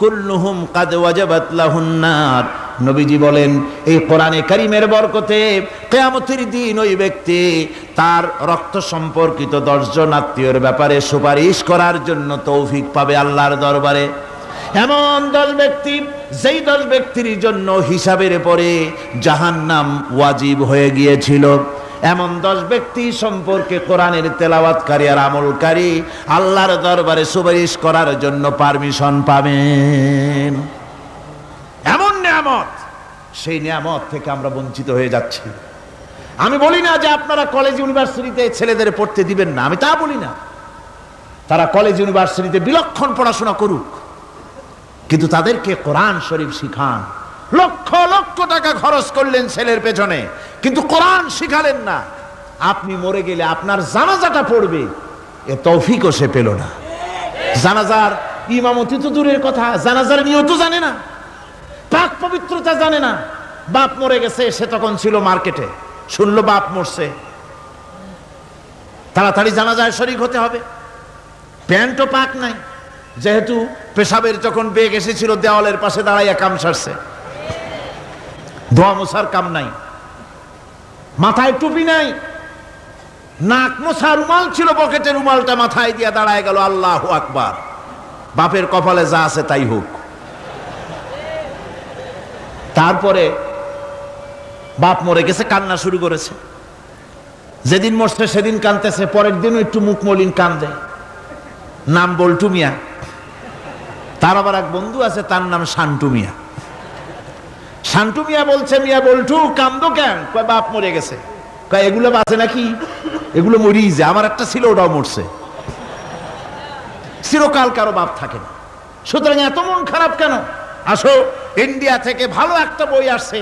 কুল্লুহুম কাদ ওয়াজাবাত লাহুন নার। নবীজি বলেন, এই কোরআনে কারীমের বরকতে কিয়ামতের দিন ওই ব্যক্তি তার রক্ত সম্পর্কিত 10 জন আত্মীয়ের ব্যাপারে সুপারিশ করার জন্য তৌফিক পাবে আল্লাহর দরবারে। এমন 10 ব্যক্তি, যেই 10 ব্যক্তির জন্য হিসাবের পরে জাহান্নাম ওয়াজিব হয়ে গিয়েছিল, এমন 10 ব্যক্তি সম্পর্কে কোরআনের তেলাওয়াতকারী আর আমলকারী আল্লাহর দরবারে সুপারিশ করার জন্য পারমিশন পাবেন। এমন নিয়ামত, সেই নিয়ামত থেকে আমরা বঞ্চিত হয়ে যাচ্ছি। আমি বলি না যে আপনারা কলেজ ইউনিভার্সিটিতে ছেলেদের পড়তে দিবেন না, আমি তা বলি না। তারা কলেজ ইউনিভার্সিটিতে বিলক্ষণ পড়াশোনা করুক, কিন্তু তাদেরকে কোরআন শরীফ শিখান। লক্ষ লক্ষ টাকা খরচ করলেন ছেলের পেছনে, কিন্তু কোরআন শিখালেন না। আপনি মরে গেলে আপনার জানাজাটা পড়বে, এ তৌফিকও সে পেল না। জানাজার ইমামতি তো দূরের কথা, জানাজার নিয়ত জানে না, পাক পবিত্রতা জানে না। বাপ মরে গেছে, সে তখন ছিল মার্কেটে, শুনলো বাপ মরছে, তাড়াতাড়ি জানাজায় শরীক হতে হবে। প্যান্টও পাক নাই, যেহেতু পেশাবের যখন বেগ এসেছিল দেওয়ালের পাশে দাঁড়াইয়া কাম সারছে, ধোয়া মোছার কাম নাই, মাথায় টুপি নাই, নাক মোছা রুমাল ছিল পকেটের, রুমালটা মাথায় দিয়া দাঁড়ায় গেল, আল্লাহু আকবার। বাপের কপালে যা আছে তাই হোক। তারপরে বাপ মরে গেছে, কান্না শুরু করেছে। যেদিন মরছে সেদিন কানতেছে, পরের দিনও একটু মুখ মলিন কান্দে। নাম বল্টু মিয়া। তার আবার এক বন্ধু আছে, তার নাম শান্টু মিয়া। শান্টু মিয়া বলছে, মিয়া বল্টু কান্দো কেন? কয় বাপ মরে গেছে। কয় এগুলো বাঁচে নাকি? এগুলো মরিই যায়, আমার একটা ছিল ওটাও মরছে। চিরকাল কারো বাপ থাকে না, সুতরাং এত মন খারাপ কেন? আসো, ইন্ডিয়া থেকে ভালো একটা বই আসছে,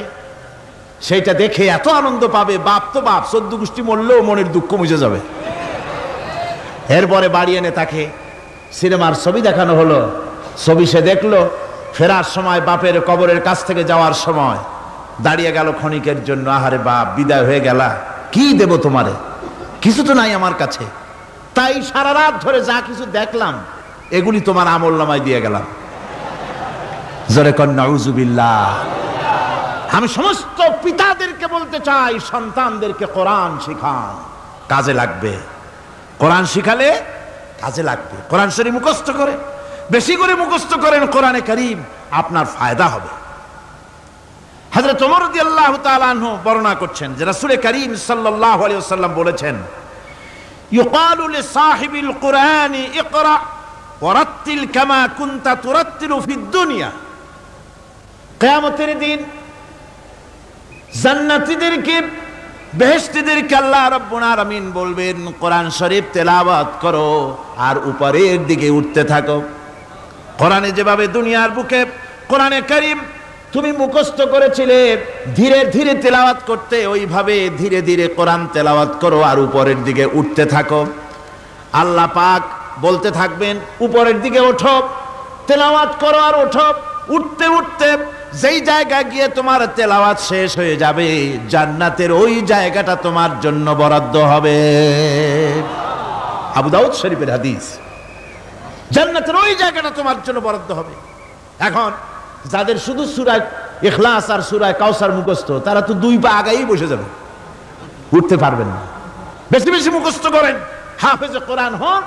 সেইটা দেখে এত আনন্দ পাবে। বাপ তো বাপ, 14 গোষ্ঠী মরলেও মনের দুঃখ মুছে যাবে। এরপরে বাড়ি এনে তাকে সিনেমার ছবি দেখানো হলো। ছবি সে দেখলো, ফেরার সময় বাপের কবরের কাছ থেকে যাওয়ার সময় দাঁড়িয়ে গেল ক্ষণিকের জন্য। আহারে বাপ, বিদায় হয়ে গেলা, কি দেব তোমারে? কিছু তো নাই আমার কাছে, তাই সারা রাত ধরে যা কিছু দেখলাম এগুলি তোমার আমল নামায় দিয়ে গেলাম। জোরে কর নাউজুবিল্লাহ। আমি সমস্ত পিতাদেরকে বলতে চাই, সন্তানদেরকে কোরআন শিখান, কাজে লাগবে। কোরআন শিখালে কাজে লাগবে। কোরআন শরীফ মুখস্থ করে, বেশি করে মুখস্থ করেন কোরআনে কারীম, আপনার ফায়দা হবে। হযরত ওমর রাদিয়াল্লাহু তাআলা আনহু বর্ণনা করছেন যে রাসূল কারীম সাল্লাল্লাহু আলাইহি ওয়াসাল্লাম বলেছেন, ইউকালু লিসাহিবিল কুরআনি ইকরা ওয়ারাত্তিল কামা কুনতা তুরাত্তিলু ফিদ দুনিয়া। কিয়ামতের দিন জান্নাতীদেরকে, বেহেশতীদেরকে আল্লাহ রাব্বুল আলামিন বলবেন, কোরআন শরীফ তেলাওয়াত করো আর উপরের দিকে উঠতে থাকো। কোরআনে যেভাবে দুনিয়ার বুকে কোরআনে কারীম তুমি মুখস্থ করেছিলে, ধীরে ধীরে তেলাওয়াত করতে, ওইভাবে ধীরে ধীরে কোরআন তেলাওয়াত করো আর উপরের দিকে উঠতে থাকো। আল্লাহ পাক বলতে থাকবেন, উপরের দিকে ওঠো, তেলাওয়াত করো আর ওঠো। উঠতে উঠতে যেই জায়গায় গিয়ে তোমার তেলাওয়াত শেষ হয়ে যাবে, জান্নাতের ওই জায়গাটা তোমার জন্য বরাদ্দ হবে। আবু দাউদ শরীফের হাদিস। জান্নাতের ওই জায়গাটা তোমার জন্য বরাদ্দ হবে। এখন যাদের শুধু সূরা ইখলাস আর সূরা কাউসার মুখস্থ, তারা তো 2 পা আগাই বসে যাবে, উঠতে পারবেন না। বেশি বেশি মুখস্থ করেন, হাফেজে কোরআন হন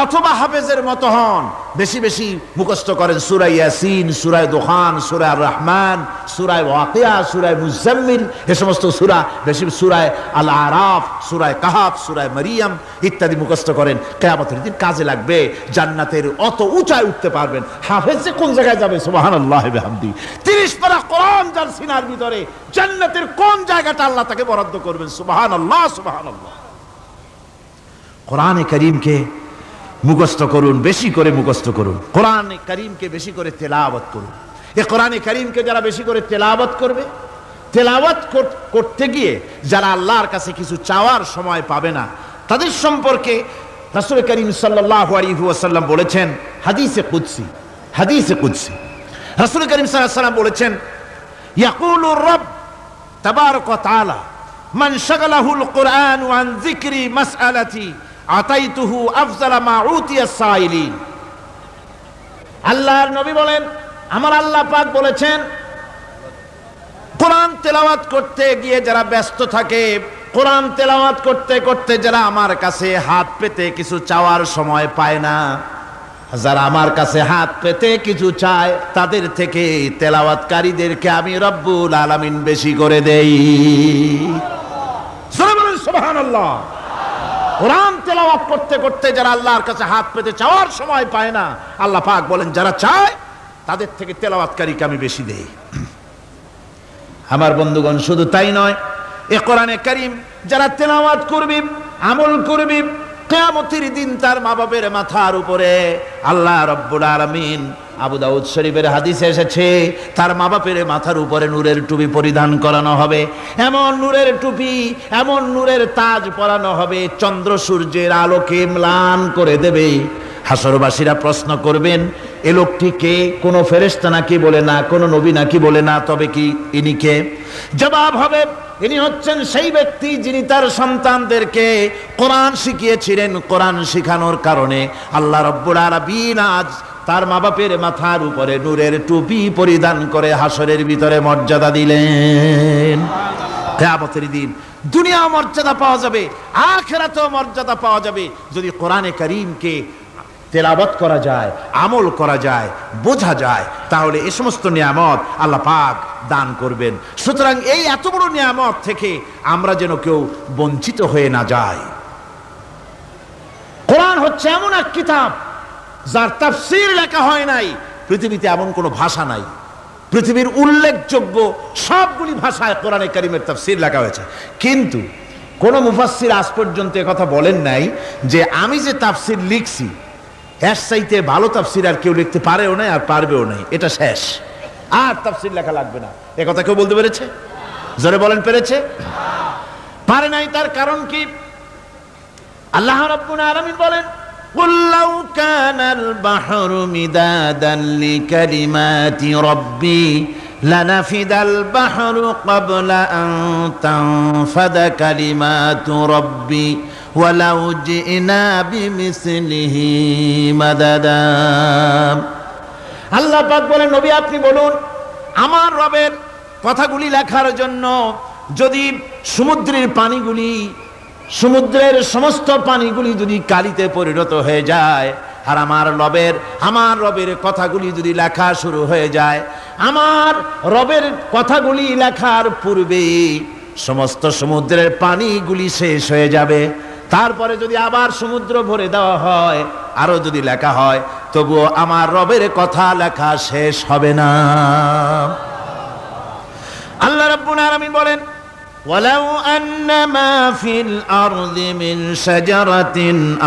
অথবা হাফেজের মতো হন। বেশি বেশি মুখস্থ করেন সূরা ইয়াসিন, সূরা দুখান, সূরা আর রহমান, সূরা ওয়াকিয়া, সূরা মুজাম্মিল, এই সমস্ত সূরা, বেশি সূরা আল আরাফ, সূরা কাহাফ, সূরা মারিয়াম ইত্যাদি মুখস্থ করেন। কিয়ামতের দিন কাজে লাগবে। জান্নাতের অত উঁচায় উঠতে পারবেন। হাফেজ যে কোন জায়গায় যাবে, সুবহানাল্লাহ বিহামদি। 30 পারা কোরআন যার সিনার ভিতরে, জান্নাতের কোন জায়গাটা আল্লাহ তাকে বরাদ্দ করবেন। সুবহানাল্লাহ, সুবহানাল্লাহ। কোরআনে কারীমকে মুখস্থ করুন, বেশি করে মুখস্থ করুন। কোরআনে কারীমকে বেশি করে তেলাওয়াত করুন। এই কোরআনে কারীমকে যারা বেশি করে তেলাওয়াত করবে, তেলাওয়াত করতে গিয়ে যারা আল্লাহর কাছে কিছু চাওয়ার সময় পাবে না, তাদের সম্পর্কে রাসূল কারীম সাল্লাল্লাহু আলাইহি ওয়াসাল্লাম বলেছেন হাদিসে কুদসি। হাদিসে কুদসি রাসূল কারীম সাল্লাল্লাহু আলাইহি ওয়াসাল্লাম বলেছেন, ইয়াকুলুর রাব তাবারাক ওয়া তাআলা মান শাগালাহুল কুরআন আন যিকরি মাসআলাতি আতাইতুহু আফজালা মা উতিয়াস সাইলিন। আল্লাহর নবী বলেন, আমার আল্লাহ পাক বলেছেন, কোরআন তেলাওয়াত করতে গিয়ে যারা ব্যস্ত থাকে, কোরআন তেলাওয়াত করতে করতে যারা আমার কাছে হাত পেতে কিছু চাওয়ার সময় পায় না, যারা আমার কাছে হাত পেতে কিছু চায়, তাদের থেকে তেলাওয়াতকারীদেরকে আমি রব্বুল আলামিন বেশি করে দেই। সুবহানাল্লাহ। কোরআন তেলাওয়াত করতে করতে যারা আল্লাহর কাছে হাত পেতে চাওয়ার সময় পায় না, আল্লাহ পাক বলেন যারা চায় তাদের থেকে তেলাওয়াতকারীকে আমি বেশি দেই। আমার বন্ধুগণ, শুধু তাই নয়, এই কোরআনে কারীম যারা তেলাওয়াত করবে, আমল করবে, কিয়ামতের দিন তার মা বাপের মাথার উপরে আল্লাহ রাব্বুল আলামিন, আবু দাউদ শরীফের হাদিসে এসেছে, তার মা বাপের মাথার উপরে নূরের টুপি পরিধান করানো হবে। এমন নূরের টুপি, এমন নূরের তাজ পরানো হবে, চন্দ্র সূর্যের আলোকে ম্লান করে দেবে। হাসরবাসীরা প্রশ্ন করবেন, এ লোকটি কে? কোনো ফেরেশতা নাকি? বলে না। কোনো নবী নাকি? বলে না। তবে কি ইনি কে? জবাব হবে, ইনি হচ্ছেন সেই ব্যক্তি যিনি তার সন্তানদেরকে কোরআন শিখিয়েছিলেন। কোরআন শিখানোর কারণে আল্লাহ রাব্বুল আলামিন আজ তার মা বাপের মাথার উপরে নূরের টুপি পরিধান করে হাসরের ভিতরে মর্যাদা দিলেন। কিয়ামতের দিন দুনিয়াও মর্যাদা পাওয়া যাবে, আখিরাতেও মর্যাদা পাওয়া যাবে যদি কোরআনে কারীমকে তেলাওয়াত করা যায়, আমল করা যায়, বোঝা যায়, তাহলে এই সমস্ত নিয়ামত আল্লাহ পাক দান করবেন। সুতরাং এই এত বড় নিয়ামত থেকে আমরা যেন কেউ বঞ্চিত হয়ে না যাই। কোরআন হচ্ছে এমন এক কিতাব যার তাফসীর লেখা হয় নাই। পৃথিবীতে এমন কোনো ভাষা নাই, পৃথিবীর উল্লেখযোগ্য সবগুলি ভাষায় কোরআনে কারীমের তাফসীর লেখা হয়েছে, কিন্তু কোন মুফাসসির আজ পর্যন্ত কথা বলেন নাই যে আমি যে তাফসীর লিখছি এর চাইতে ভালো তাফসীর আর কেউ লিখতে পারেও না, আর পারবেও নাই, এটা শেষ, আর তাফসীর লেখা লাগবে না। এ কথা কেউ বলতে পেরেছে? জোরে বলেন, পেরেছে? পারে নাই। তার কারণ কি? আল্লাহ রাব্বুল আলামিন বলেন, قُلْ لَوْ كَانَ الْبَحْرُ مِدَادًا لِكَلِمَاتِ رَبِّي لَنَفِدَ الْبَحْرُ قَبْلَ أَن تَنفَدَ كَلِمَاتُ رَبِّي وَلَوْ جِئْنَا بِمِثْلِهِ مَدَدًا। আল্লাহ পাক বলেন, নবী আপনি বলুন, আমার রবের কথাগুলি লেখার জন্য যদি সমুদ্রের পানিগুলি, সমুদ্রের সমস্ত পানিগুলি যদি কালিতে পরিণত হয়ে যায়, আর আমার রবের কথাগুলি যদি লেখা শুরু হয়ে যায়, আমার রবের কথাগুলি লেখার পূর্বে সমস্ত সমুদ্রের পানিগুলি শেষ হয়ে যাবে, তারপরে যদি আবার সমুদ্র ভরে দেওয়া হয়, আরো যদি লেখা হয়, তবুও আমার রবের কথা লেখা শেষ হবে না। আল্লাহ রাব্বুল আলামিন বলেন, وَلَوْ أَنَّ مَا فِي الْأَرْضِ مِنْ شَجَرَةٍ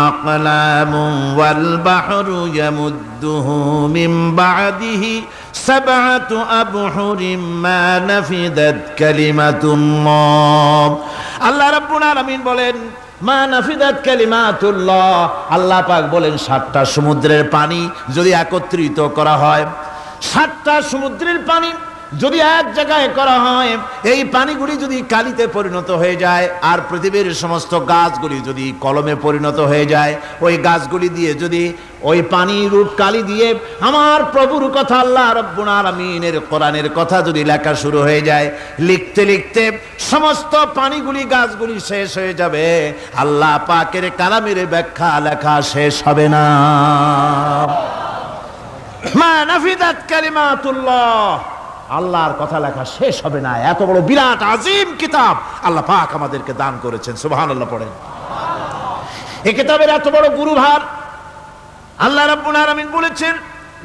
أَقْلَامٌ وَالْبَحْرُ يَمُدُّهُ مِنْ بَعْدِهِ سَبْعَةُ أَبْحُرٍ مَا نَفِدَتْ كَلِمَةُ اللَّهِ। আল্লাহ রাব্বুল আলামিন বলেন, মা নাফিদাত কালিমাতুল্লাহ, আল্লাহ পাক বলেন 7টা সমুদ্রের পানি যদি একত্রিত করা হয়, 7টা সমুদ্রের পানি যদি এক জায়গায় করা হয়, এই পানিগুলি যদি কালিতে পরিণত হয়ে যায়, আর পৃথিবীর সমস্ত গাছগুলি যদি কলমে পরিণত হয়ে যায়, ওই গাছগুলি দিয়ে যদি ওই পানি রূপ কালি দিয়ে আমার প্রভুর কথা, আল্লাহ রাব্বুল আলামিনের কোরআনের কথা যদি লেখা শুরু হয়ে যায়, লিখতে লিখতে সমস্ত পানিগুলি, গাছগুলি শেষ হয়ে যাবে, আল্লাহ পাকের কালামের ব্যাখ্যা লেখা শেষ হবে না। মা নাফিদাত কালিমাতুল্লাহ, আল্লাহর কথা লেখা শেষ হবে না। এত বড় বিরাট আজিম কিতাব আল্লাহ পাক আমাদেরকে দান করেছেন, সুবহানাল্লাহ পড়েন। এই কিতাবের এত বড় গুরুভার আল্লাহ রাব্বুল আলামিন বলেছেন,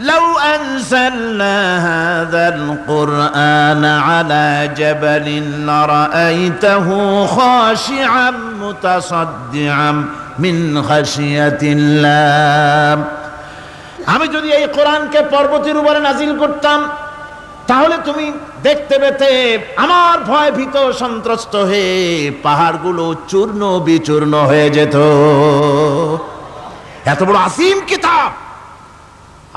লাউ আনজালনা হাযাল কুরআনা আলা জাবালিন লারাআইতাহু খাশিআম মুতাসাদ্দিআম মিন খাশিয়াতিল্লাহ। আমি যদি এই কোরআনকে পর্বতের উপরে নাজিল করতাম, তাহলে তুমি দেখতে পেতে আমার ভয় ভীত সন্ত্রস্ত হয়ে পাহাড়গুলো চূর্ণ বিচূর্ণ হয়ে যেত। এত বড় আসিম কিতাব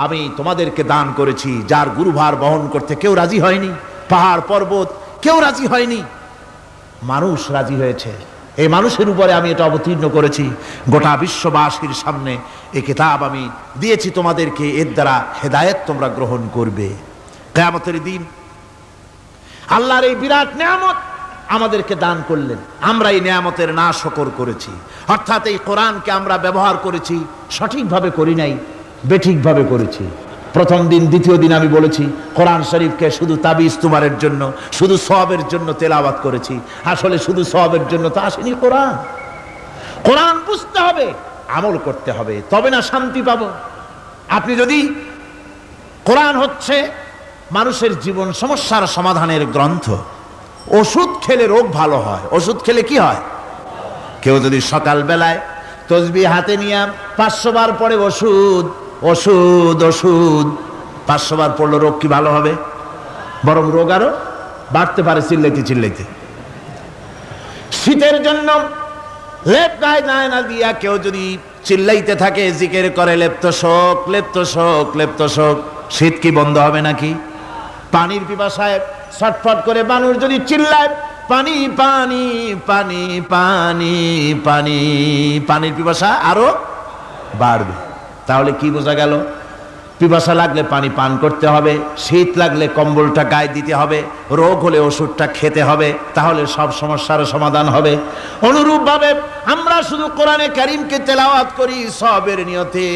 আমি তোমাদেরকে দান করেছি, যার গুরুভার বহন করতে কেউ রাজি হয়নি, পাহাড় পর্বত কেউ রাজি হয়নি, মানুষ রাজি হয়েছে। এই মানুষের উপরে আমি এটা অবতীর্ণ করেছি, গোটা বিশ্ববাসীর সামনে এই কিতাব আমি দিয়েছি তোমাদেরকে, এর দ্বারা হেদায়েত তোমরা গ্রহণ করবে। কিয়ামতের দিন আল্লাহর এই বিরাট নিয়ামত আমাদেরকে দান করলেন, আমরা এই নিয়ামতের না শকর করেছি, অর্থাৎ এই কোরআনকে আমরা ব্যবহার করেছি সঠিকভাবে করি নাই, বেঠিকভাবে করেছি। প্রথম দিন দ্বিতীয় দিন আমি বলেছি কোরআন শরীফকে শুধু তাবিজ তুমারের জন্য, শুধু সওয়াবের জন্য তেলাওয়াত করেছি। আসলে শুধু সওয়াবের জন্য তো আসেনি কোরআন। কোরআন বুঝতে হবে, আমল করতে হবে, তবে না শান্তি পাবো। আপনি যদি কোরআন হচ্ছে মানুষের জীবন সমস্যার সমাধানের গ্রন্থ, ওষুধ খেলে রোগ ভালো হয়। ওষুধ খেলে কি হয়? কেউ যদি সকাল বেলায় তসবিহ হাতে নিয়ে 500 বার পরে ওষুধ ওষুধ ওষুধ, 500 বার পড়লো রোগ কি ভালো হবে? বরং রোগ আরো বাড়তে পারে চিল্লাইতে চিল্লাইতে। শীতের জন্য লেপ গায়ে যায় না দিয়া কেউ যদি চিল্লাইতে থাকে, জিকির করে লেপ্ত শোক লেপ্ত শোক লেপ্ত শোক, শীত কি বন্ধ হবে নাকি? পানির পিপাসায় ছটফট করে মানুষ যদি চিল্লায় পানি পানি পানি পানি পানি, পানির পিপাসা আরো বাড়বে। তাহলে কি বোঝা গেল? পিপাসা লাগলে পানি পান করতে হবে, শীত লাগলে কম্বলটা গায়ে দিতে হবে, রোগ হলে ওষুধটা খেতে হবে, তাহলে সব সমস্যার সমাধান হবে। অনুরূপভাবে আমরা শুধু কোরআনে কারীমকে তেলাওয়াত করি সবের নিয়তে,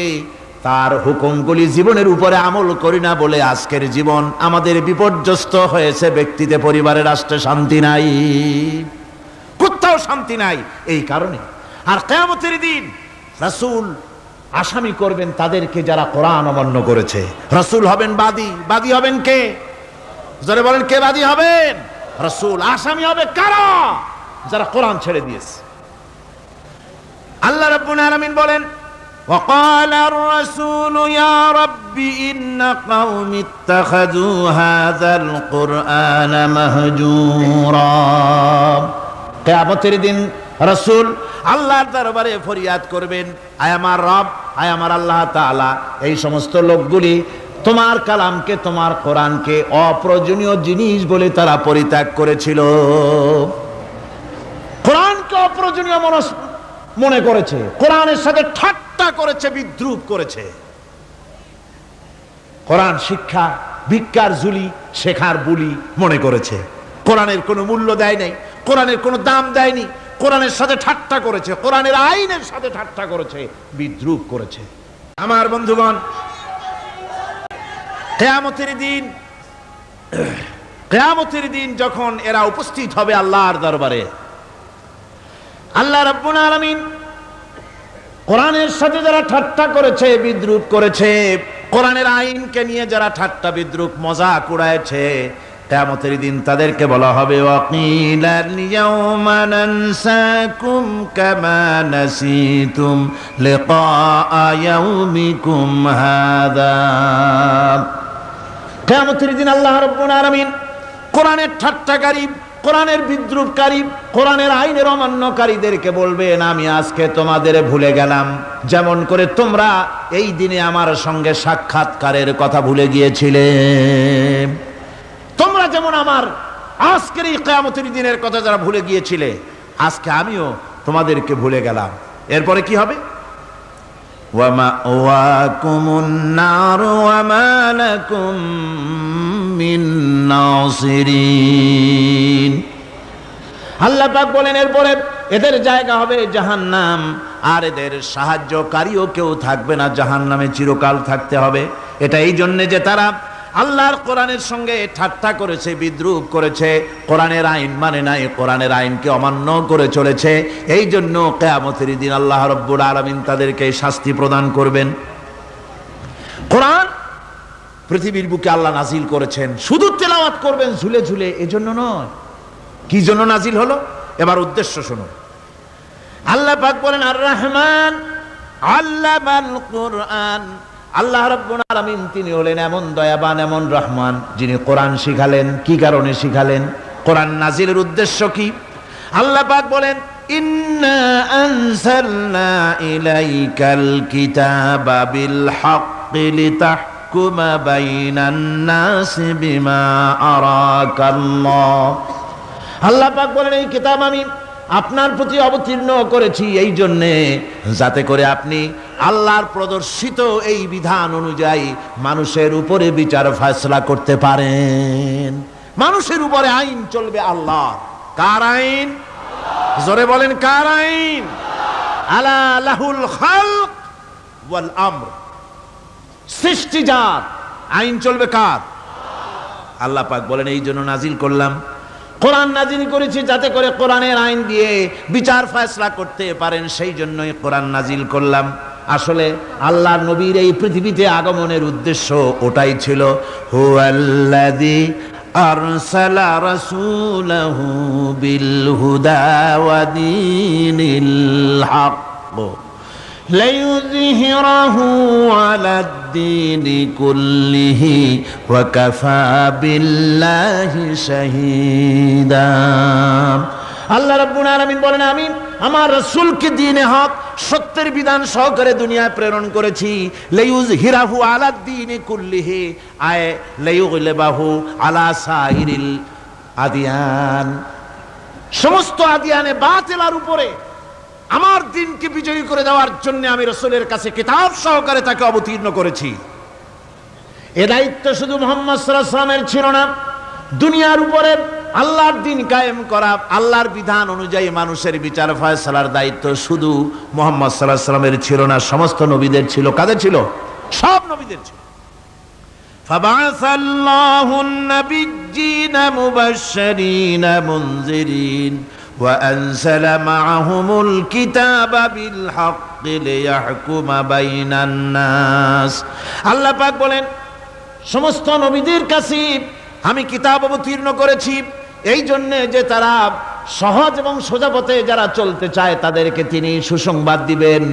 তার হুকুমগুলি জীবনের উপরে আমল করি না বলে আজকের জীবন আমাদের বিপর্যস্ত হয়েছে। ব্যক্তিতে, পরিবারে, রাষ্ট্রে শান্তি নাই, কোথাও শান্তি নাই এই কারণে। আর কিয়ামতের দিন রাসূল আসামি করবেন তাদেরকে যারা কোরআন অমান্য করেছে। রাসূল হবেন বাদী। বাদী হবেন কে? যারা বলেন কে বাদী হবেন? রাসূল। আসামি হবে কারা? যারা কোরআন ছেড়ে দিয়েছে। আল্লাহ রাব্বুল আলামিন বলেন وقال الرسول يا رب إن قومي اتخذوا هذا القرآن مهجورا। কিয়ামতের দিন রাসূল আল্লাহর দরবারে ফরিয়াদ করবেন, আয় আমার রব, আয় আমার আল্লাহ তাআলা, এই সমস্ত লোকগুলি তোমার কালামকে, তোমার কোরআনকে অপ্রয়োজনীয় জিনিস বলে তারা পরিত্যাগ করেছিল। কোরআনকে অপ্রয়োজনীয় মনে করেছে, কোরআনের সাথে ঠাট্টা করেছে, বিদ্রুপ করেছে। কোরআন শিক্ষা ভিক্ষার ঝুলি, শেখার বুলি মনে করেছে। কোরআনের কোনো মূল্য দেয় নাই, কোরআনের কোনো দাম দেয়নি, কোরআনের সাথে ঠাট্টা করেছে, কোরআনের আইনের সাথে ঠাট্টা করেছে, বিদ্রুপ করেছে। আমার বন্ধুগণ, কিয়ামতের দিন যখন এরা উপস্থিত হবে আল্লাহর দরবারে, আল্লাহ রাব্বুল আলামিন কোরআনের সাথে যারা ঠাট্টা করেছে, বিদ্রুপ করেছে, কোরআনের আইনকে নিয়ে যারা ঠাট্টা বিদ্রুপ মজাক উড়াইছে, কিয়ামতের দিন তাদেরকে বলা হবে ওয়াকিলাল ইয়াউমা নানসাকুম কামা নাসিতুম লিকা ইয়াউমিকুম হাযা। কিয়ামতের দিন আল্লাহ রাব্বুল আলামিন কোরআনের ঠাট্টাকারী, কোরআনের বিদ্রুপকারী, কোরআনের আইনের অমান্যকারীদেরকে বলবেন আমি আজকে তোমাদের ভুলে গেলাম, যেমন করে তোমরা এই দিনে আমার সঙ্গে সাক্ষাৎকারের কথা ভুলে গিয়েছিলে। তোমরা যেমন আমার আজকের এই কিয়ামতের দিনের কথা যারা ভুলে গিয়েছিলে, আজকে আমিও তোমাদেরকে ভুলে গেলাম। এরপরে কি হবে? ওয়া মাওয়াকুমুন নার ওয়া মা লাকুম মিন নাসিরিন। আল্লাহ পাক বলেন এরপরে এদের জায়গা হবে জাহান্নাম, আর এদের সাহায্যকারীও কেউ থাকবে না, জাহান্নামে চিরকাল থাকতে হবে। এটা এই জন্য যে তারা আল্লাহর কোরআনের সঙ্গে ঠাট্টা করেছে, বিদ্রুপ করেছে, কোরআনের আইন মানে নাই, কোরআনের আইনকে অমান্য করে চলেছে। এই জন্য কিয়ামতের দিন আল্লাহ রাব্বুল আলামিন তাদেরকে শাস্তি প্রদান করবেন। কোরআন পৃথিবীর বুকে আল্লাহ নাজিল করেছেন, শুধু তেলাওয়াত করবেন ঝুলে ঝুলে, এজন্য নয়। কি জন্য নাজিল হলো? এবার উদ্দেশ্য শুনুন। আল্লাহ পাক বলেন আর রহমান আল্লামাল কোরআন। আল্লাহ রাব্বুল আলামিন তিনি হলেন এমন দয়াবান, এমন রহমান, যিনি কোরআন শিখালেন। কি কারণে শিখালেন? কোরআন নাজিলের উদ্দেশ্য কি? আল্লাহ পাক বলেন ইন্না আনজালনা ইলাইকাল কিতাবা বিল হাক্কি লিতাহকুমা বাইনান নাসি বিমা আরাকাল্লাহ। আল্লাহ পাক বলেন এই কিতাব আমি আপনার প্রতি অবতীর্ণ করেছি এই জন্যে যাতে করে আপনি আল্লাহর প্রদর্শিত এই বিধান অনুযায়ী মানুষের উপরে বিচার ফয়সালা করতে পারেন। মানুষের উপরে আইন চলবে আল্লাহ। কার আইন? জোরে বলেন কার আইন? আলা লাহুল খালক ওয়াল আমর। সৃষ্টিজাত আইন চলবে কার? আল্লাহ পাক বলেন এই জন্য নাজিল করলাম, কোরআন নাজিল করেছি যাতে করে কোরআনের আইন দিয়ে বিচার ফয়সালা করতে পারেন, সেই জন্যই কোরআন নাজিল করলাম। আসলে আল্লাহর নবীর এই পৃথিবীতে আগমনের উদ্দেশ্য ওটাই ছিল। হুয়াল্লাযী আরসালা রাসূলাহু বিল হুদা ওয়া দীনিল হক লাইয়ুযহিরাহু আলাদ-দীনি কুল্লিহি ওয়া কাফা বিল্লাহি শাহীদা। আল্লাহ রাব্বুল আলামিন বলেন, আমি আমার রাসূলকে দ্বীনে হক সত্যের বিধান সহকারে দুনিয়ায় প্রেরণ করেছি। লাইয়ুযহিরাহু আলাদ-দীনি কুল্লিহি আয় লাইয়ুগলিবাহু আলা সাইরিল আদিয়ান, সমস্ত আদিয়ানে বাতিলের উপরে আমার দ্বীনকে বিজয়ী করে দেওয়ার জন্য আমি রাসূলের কাছে কিতাব সহকারে তাকে অবতীর্ণ করেছি। এ দায়িত্ব শুধু মুহাম্মদ সাল্লাল্লাহু আলাইহি ওয়াসাল্লামের ছিল না, দুনিয়ার উপরে আল্লাহর দ্বীন কায়েম করা, আল্লাহর বিধান অনুযায়ী মানুষের বিচার ফয়সালার দায়িত্ব শুধু মুহাম্মদ সাল্লাল্লাহু আলাইহি ওয়াসাল্লামের ছিল না, সমস্ত নবীদের ছিল। কাদের ছিল? সব নবীদের ছিল। ফাবা'আসাল্লাহু আন-নাবিয়্যিনা মুবাশশিরিনা মুনযিরিন ওয়া আনজালা মা'আহুমুল কিতাবা বিল হাক্কি লিয়াহকুমা বাইনান নাস। আল্লাহ পাক বলেন, সমস্ত নবীদের কাছে আমি কিতাব অবতীর্ণ করেছি এই জন্যে যে তারা সহজ এবং সোজা পথে যারা চলতে চায় তাদেরকে তিনি সুসংবাদ দিবেন,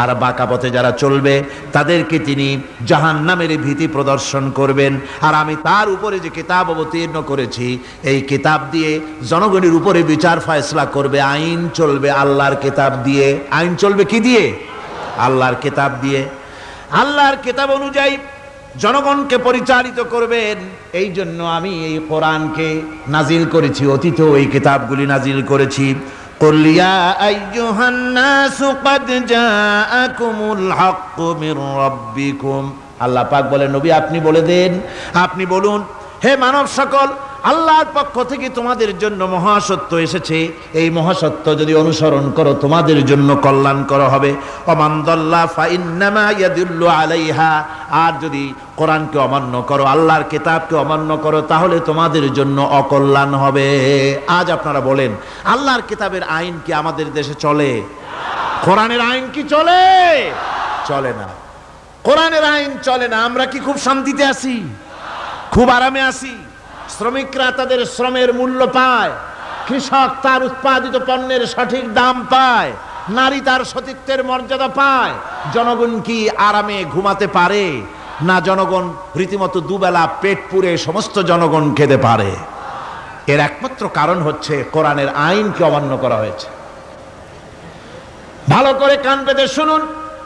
আর বাঁকা পথে যারা চলবে তাদেরকে তিনি জাহান্নামের ভীতি প্রদর্শন করবেন। আর আমি তার উপরে যে কিতাব অবতীর্ণ করেছি এই কিতাব দিয়ে জনগণের উপরে বিচার ফয়সলা করবে, আইন চলবে আল্লাহর কিতাব দিয়ে। আইন চলবে কি দিয়ে? আল্লাহর কিতাব দিয়ে। আল্লাহর কিতাব অনুযায়ী জনগণকে পরিচালিত করবেন। এই জন্য আমি এই কোরআনকে নাজিল করেছি, অতীতেও এই কিতাবগুলি নাজিল করেছি। কুল ইয়া আইয়ুহান নাসু ক্বাদ জাআকুমুল হাক্কু মির রাব্বিকুম। আল্লাহ পাক বলেন, নবী আপনি বলে দেন, আপনি বলুন, হে মানব সকল, আল্লাহর পক্ষ থেকে তোমাদের জন্য মহাসত্য এসেছে। এই মহাসত্য যদি অনুসরণ করো তোমাদের জন্য কল্যাণকর হবে। ওমান দাল্লা ফাইন্নামা ইয়াদুল্লু আলাইহা, আর যদি কোরআনকে অমান্য করো, আল্লাহর কিতাবকে অমান্য করো, তাহলে তোমাদের জন্য অকল্যাণ হবে। আজ আপনারা বলেন, আল্লাহর কিতাবের আইন কি আমাদের দেশে চলে? কোরআনের আইন কি চলে? চলে না। কোরআনের আইন চলে না। আমরা কি খুব শান্তিতে আছি? খুব আরামে আছি? শ্রমিকরা তাদের শ্রমের মূল্য পায়, কৃষক তার উৎপাদিত পণ্যের সঠিক দাম পায়, নারী তার সতীত্বের মর্যাদা পায়। জনগণ কি আরামে ঘুমাতে পারে? না, জনগণ রীতিমতো দুবেলা পেট পুরে সমস্ত জনগণ খেতে পারে। এর একমাত্র কারণ হচ্ছে কোরআনের আইনকে অমান্য করা হয়েছে। ভালো করে কান পেতে শুনুন,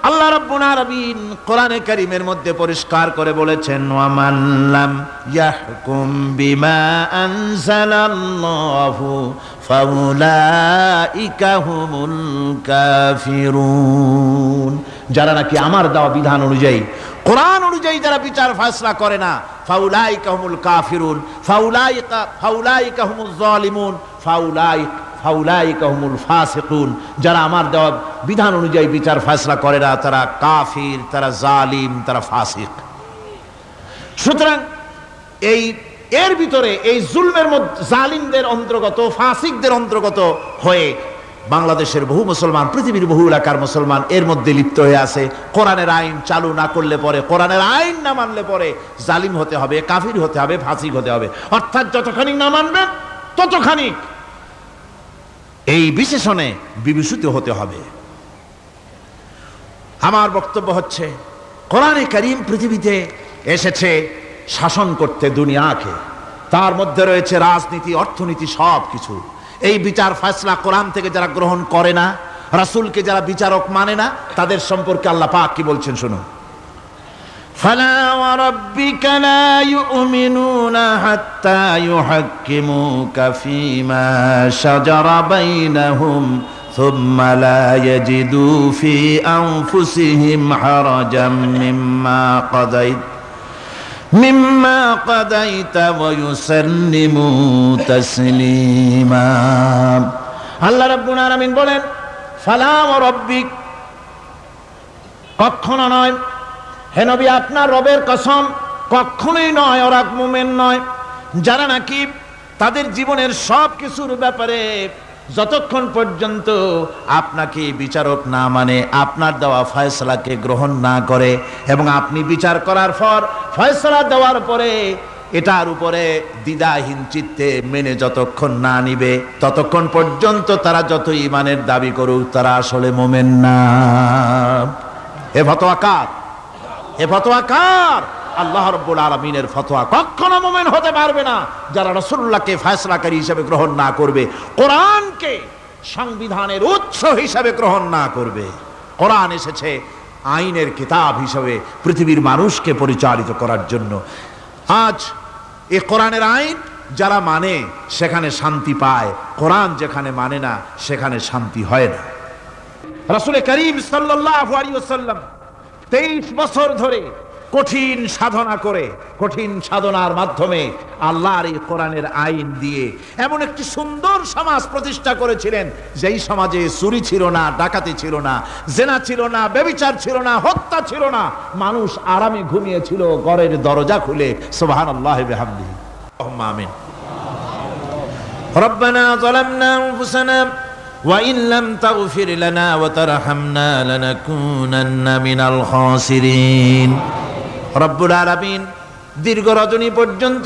আল্লাহ রাব্বুল আলামিন কোরআনে কারীমের মধ্যে পরিষ্কার করে বলেছেন, ওয়া মান লাম ইয়াহকুম বিমা আনজালাল্লাহু ফাউলাইকা হুমুল কাফিরুন। যারা নাকি আমার দেওয়া বিধান অনুযায়ী, কোরআন অনুযায়ী যারা বিচার ফয়সালা করে না, ফাউলাইকা হুমুল কাফিরুন, ফাউলাইকা হুমুজ জালিমুন, ফাউলাইকা হুমুল ফাসিকুন। যারা আমার দেওয়া বিধান অনুযায়ী বিচার ফয়সালা করে না তারা কাফির, তারা জালিম, তারা ফাসিক। সুতরাং এর ভিতরে এই জুলমের মধ্যে জালিমদের অন্তর্গত, ফাসিকদের অন্তর্গত হয়ে বাংলাদেশের বহু মুসলমান, পৃথিবীর বহু এলাকার মুসলমান এর মধ্যে লিপ্ত হয়ে আছে। কোরআনের আইন চালু না করলে পরে, কোরআনের আইন না মানলে পরে জালিম হতে হবে, কাফির হতে হবে, ফাসিক হতে হবে। অর্থাৎ যতখানি না মানবেন ততখানি এই বিশেষণে বিভূষিত হতে হবে। আমার বক্তব্য হচ্ছে, কোরআনে কারীম পৃথিবীতে এসেছে শাসন করতে দুনিয়াকে। তার মধ্যে রয়েছে রাজনীতি, অর্থনীতি, সব কিছু। এই বিচার ফয়সালা কোরআন থেকে যারা গ্রহণ করে না, রাসূলকে যারা বিচারক মানে না, তাদের সম্পর্কে আল্লাহ পাক কি বলছেন শুনুন। ফালা ওয়া রাব্বিকা লা ইউমিনুনা হাত্তা ইউহাক্কিমুকা ফীমা শাজারা বাইনাহুম সুম্মা লা ইয়াজিদু ফি আনফুসিহিম হারাজাম মিম্মা কাদাইতা ওয়া ইউসাল্লিমু তাসলিমা। আল্লাহ রাব্বুল আলামিন বলেন, ফালা ওয়া রাব্বিক, কখনো নয় হে নবী, আপনার রবের কসম, কখনোই নয়। ওরা মুমিন নয় যারা নাকি তাদের জীবনের সব কিছুর ব্যাপারে যতক্ষণ পর্যন্ত আপনাকে বিচারক না মানে, আপনার দেওয়া ফয়সালাকে গ্রহণ না করে, এবং আপনি বিচার করার পর ফয়সালা দেওয়ার পরে এটার উপরে দ্বিধাহীন চিত্তে মেনে যতক্ষণ না নিবে ততক্ষণ পর্যন্ত তারা যত ঈমানের দাবি করুক তারা আসলে মুমিন না। এ ফতোয়া কার? এ ফতোয়া কার? আল্লাহ রাব্বুল আলামিনের ফতোয়া। কখনো মুমিন হতে পারবে না যারা রাসূলুল্লাহকে ফয়সালাকারী হিসেবে গ্রহণ না করবে, কোরআনকে সংবিধানের উৎস হিসেবে গ্রহণ না করবে। কোরআন এসেছে আইনের কিতাব হিসেবে পৃথিবীর মানুষকে পরিচালিত করার জন্য। আজ এই কোরআনের আইন যারা মানে সেখানে শান্তি পায়, কোরআন যেখানে মানে না সেখানে শান্তি হয় না। রাসূল করিম সাল্লাল্লাহু আলাইহি ওয়াসাল্লাম 23 বছর ধরে কঠিন সাধনা করে, কঠিন সাধনার মাধ্যমে আল্লাহর এই কোরআনের আইন দিয়ে এমন একটি সুন্দর সমাজ প্রতিষ্ঠা করেছিলেন যেই সমাজে চুরি ছিল না, ডাকাতি ছিল না, জেনা ছিল না, ব্যভিচার ছিল না, হত্যা ছিল না, মানুষ আরামে ঘুমিয়েছিল ঘরের দরজা খুলে। সুবহানাল্লাহি ওয়া বিহামদিহি, আল্লাহুম্মা আমিন। রব্বানা যালামনা আনফুসানা وَإِن لَّمْ تَغْفِرْ لَنَا وَتَرْحَمْنَا لَنَكُونَنَّ مِنَ الْخَاسِرِينَ। রব্বুল আলামিন দীর্ঘ রজনী পর্যন্ত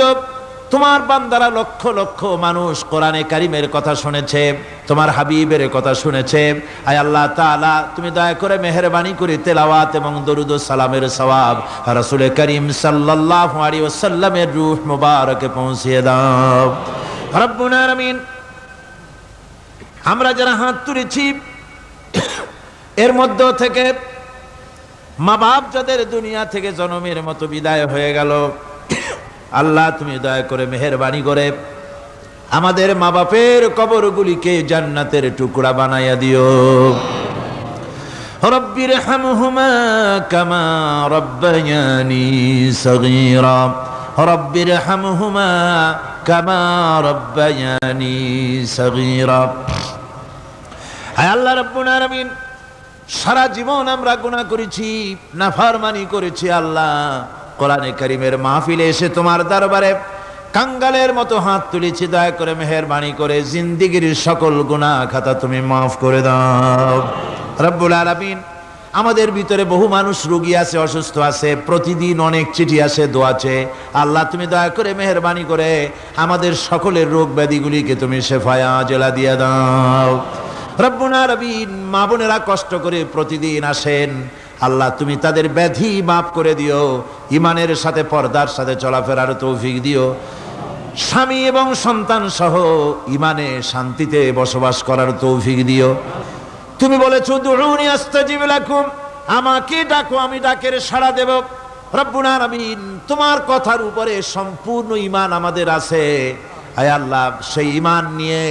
তোমার বান্দারা লক্ষ লক্ষ মানুষ কোরআনে কারিমের কথা শুনেছে, তোমার হাবিবের কথা শুনেছে। আয় আল্লাহ তাআলা তুমি দয়া করে মেহেরবানি করে তেলাওয়াত এবং দরুদ ও সালামের সওয়াব রাসূল করিম সাল্লাল্লাহু আলাইহি ওয়াসাল্লামের রূহ মুবারকে পৌঁছিয়ে দাও। রব্বুল আলামিন আমরা যারা হাত তুলেছি এর মধ্য থেকে মা বাপ যাদের দুনিয়া থেকে জন্মের মতো বিদায় হয়ে গেল, আল্লাহ তুমি দয়া করে মেহেরবানি করে আমাদের মা বাপের কবরগুলিকে জান্নাতের টুকরা বানাইয়া দিও। রব্বির হামহুমা কামা রব্বায়ানি সগীরা, রব্বির হামহুমা কামা রব্বায়ানি সগীরা। আয় আল্লাহ রাব্বুল আলামিন সারা জীবন আমরা গুনাহ করেছি, নাফরমানি করেছি। আল্লাহ কোরআনে কারীমের মাহফিলে এসে তোমার দরবারে কাঙ্গালের মতো হাত তুলেছি, দয়া করে মেহেরবানি করে জিন্দেগীর সকল গুনাহ খাতা তুমি মাফ করে দাও। রব্বুল আলামিন আমাদের ভিতরে বহু মানুষ রোগী আছে, অসুস্থ আছে, প্রতিদিন অনেক চিঠি আসে, দোয়া আছে। আল্লাহ তুমি দয়া করে মেহেরবানি করে আমাদের সকলের রোগ ব্যাধিগুলিকে তুমি শেফায়ে আজেলা দিয়ে দাও। রব্বুল আলামিন মা বোনেরা কষ্ট করে প্রতিদিন আসেন, আল্লাহ তুমি তাদের ব্যাধি মাফ করে দিও, ইমানের সাথে পর্দার সাথে চলাফেরার তৌফিক দিও, স্বামী এবং সন্তান সহ ইমানে শান্তিতে বসবাস করার তৌফিক দিও। তুমি বলেছো দুউনি আস্তাজিব লাকুম, আমাকে ডাকো আমি ডাকের সাড়া দেব। রব্বুল আলামিন তোমার কথার উপরে সম্পূর্ণ ঈমান আমাদের আছে। আয় আল্লাহ সেই ঈমান নিয়ে,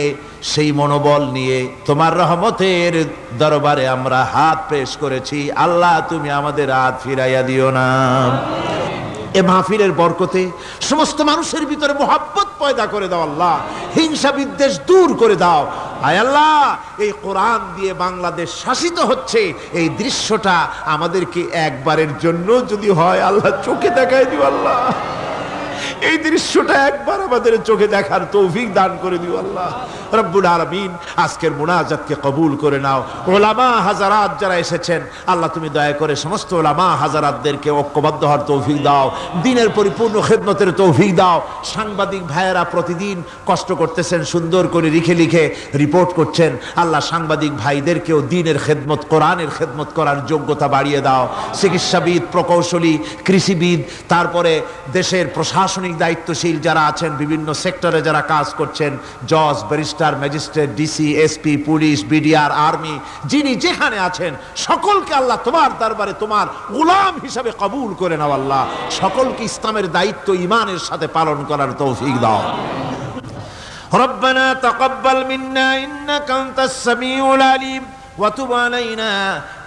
সেই মনোবল নিয়ে তোমার রহমতের দরবারে আমরা হাত পেশ করেছি। আল্লাহ তুমি আমাদের হাত ফিরাইয়া দিও না। এ মাহফিলের বরকতে সমস্ত মানুষের ভিতরে মোহাব্বত পয়দা করে দাও আল্লাহ, হিংসা বিদ্বেষ দূর করে দাও। আয় আল্লাহ এই কোরআন দিয়ে বাংলাদেশ শাসিত হচ্ছে, এই দৃশ্যটা আমাদেরকে একবারের জন্য যদি হয় আল্লাহ চোখে দেখায় দিও। আল্লাহ এই দৃশ্যটা একবার আমাদের চোখে দেখার তৌফিক দান করে দিও আল্লাহ। রব্বুল আলামিন আজকের মুনাজাতকে কবুল করে নাও। উলামা হাজারাত যারা এসেছেন আল্লাহ তুমি দয়া করে সমস্ত উলামা হাজারাতদেরকে ঐক্যবদ্ধ হওয়ার তৌফিক দাও, দ্বীনের পরিপূর্ণ খেদমতের তৌফিক দাও। সাংবাদিক ভাইয়েরা প্রতিদিন কষ্ট করতেছেন, সুন্দর করে লিখে লিখে রিপোর্ট করছেন। আল্লাহ সাংবাদিক ভাইদেরকেও দ্বীনের খেদমত, কোরআনের খেদমত করার যোগ্যতা বাড়িয়ে দাও। চিকিৎসাবিদ, প্রকৌশলী, কৃষিবিদ, তারপরে দেশের প্রশাসনিক দায়িত্বশীল যারা আছেন, বিভিন্ন সেক্টরে যারা কাজ করছেন, জজ, barrister, magistrate, DC, SP, police, BDR, army, যিনি যেখানে আছেন সকলকে আল্লাহ তোমার দরবারে তোমার গোলাম হিসাবে কবুল করে নাও। আল্লাহ সকলকে ইসলামের দায়িত্ব ঈমানের সাথে পালন করার তৌফিক দাও। রব্বানা তাকাব্বাল মিন্না ইন্নাকা আনতাস সামিউল আলিম وتب علينا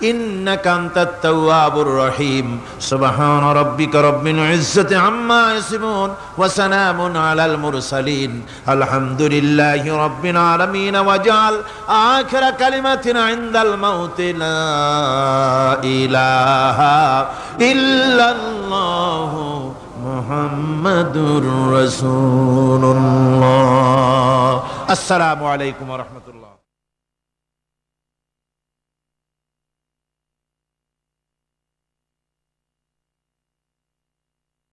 إنك أنت التواب الرحيم سبحان ربك رب العزة عما يصفون وسلام على المرسلين الحمد لله رب العالمين واجعل آخر كلمة عند الموت لا إله إلا الله محمد رسول الله السلام عليكم ورحمة الله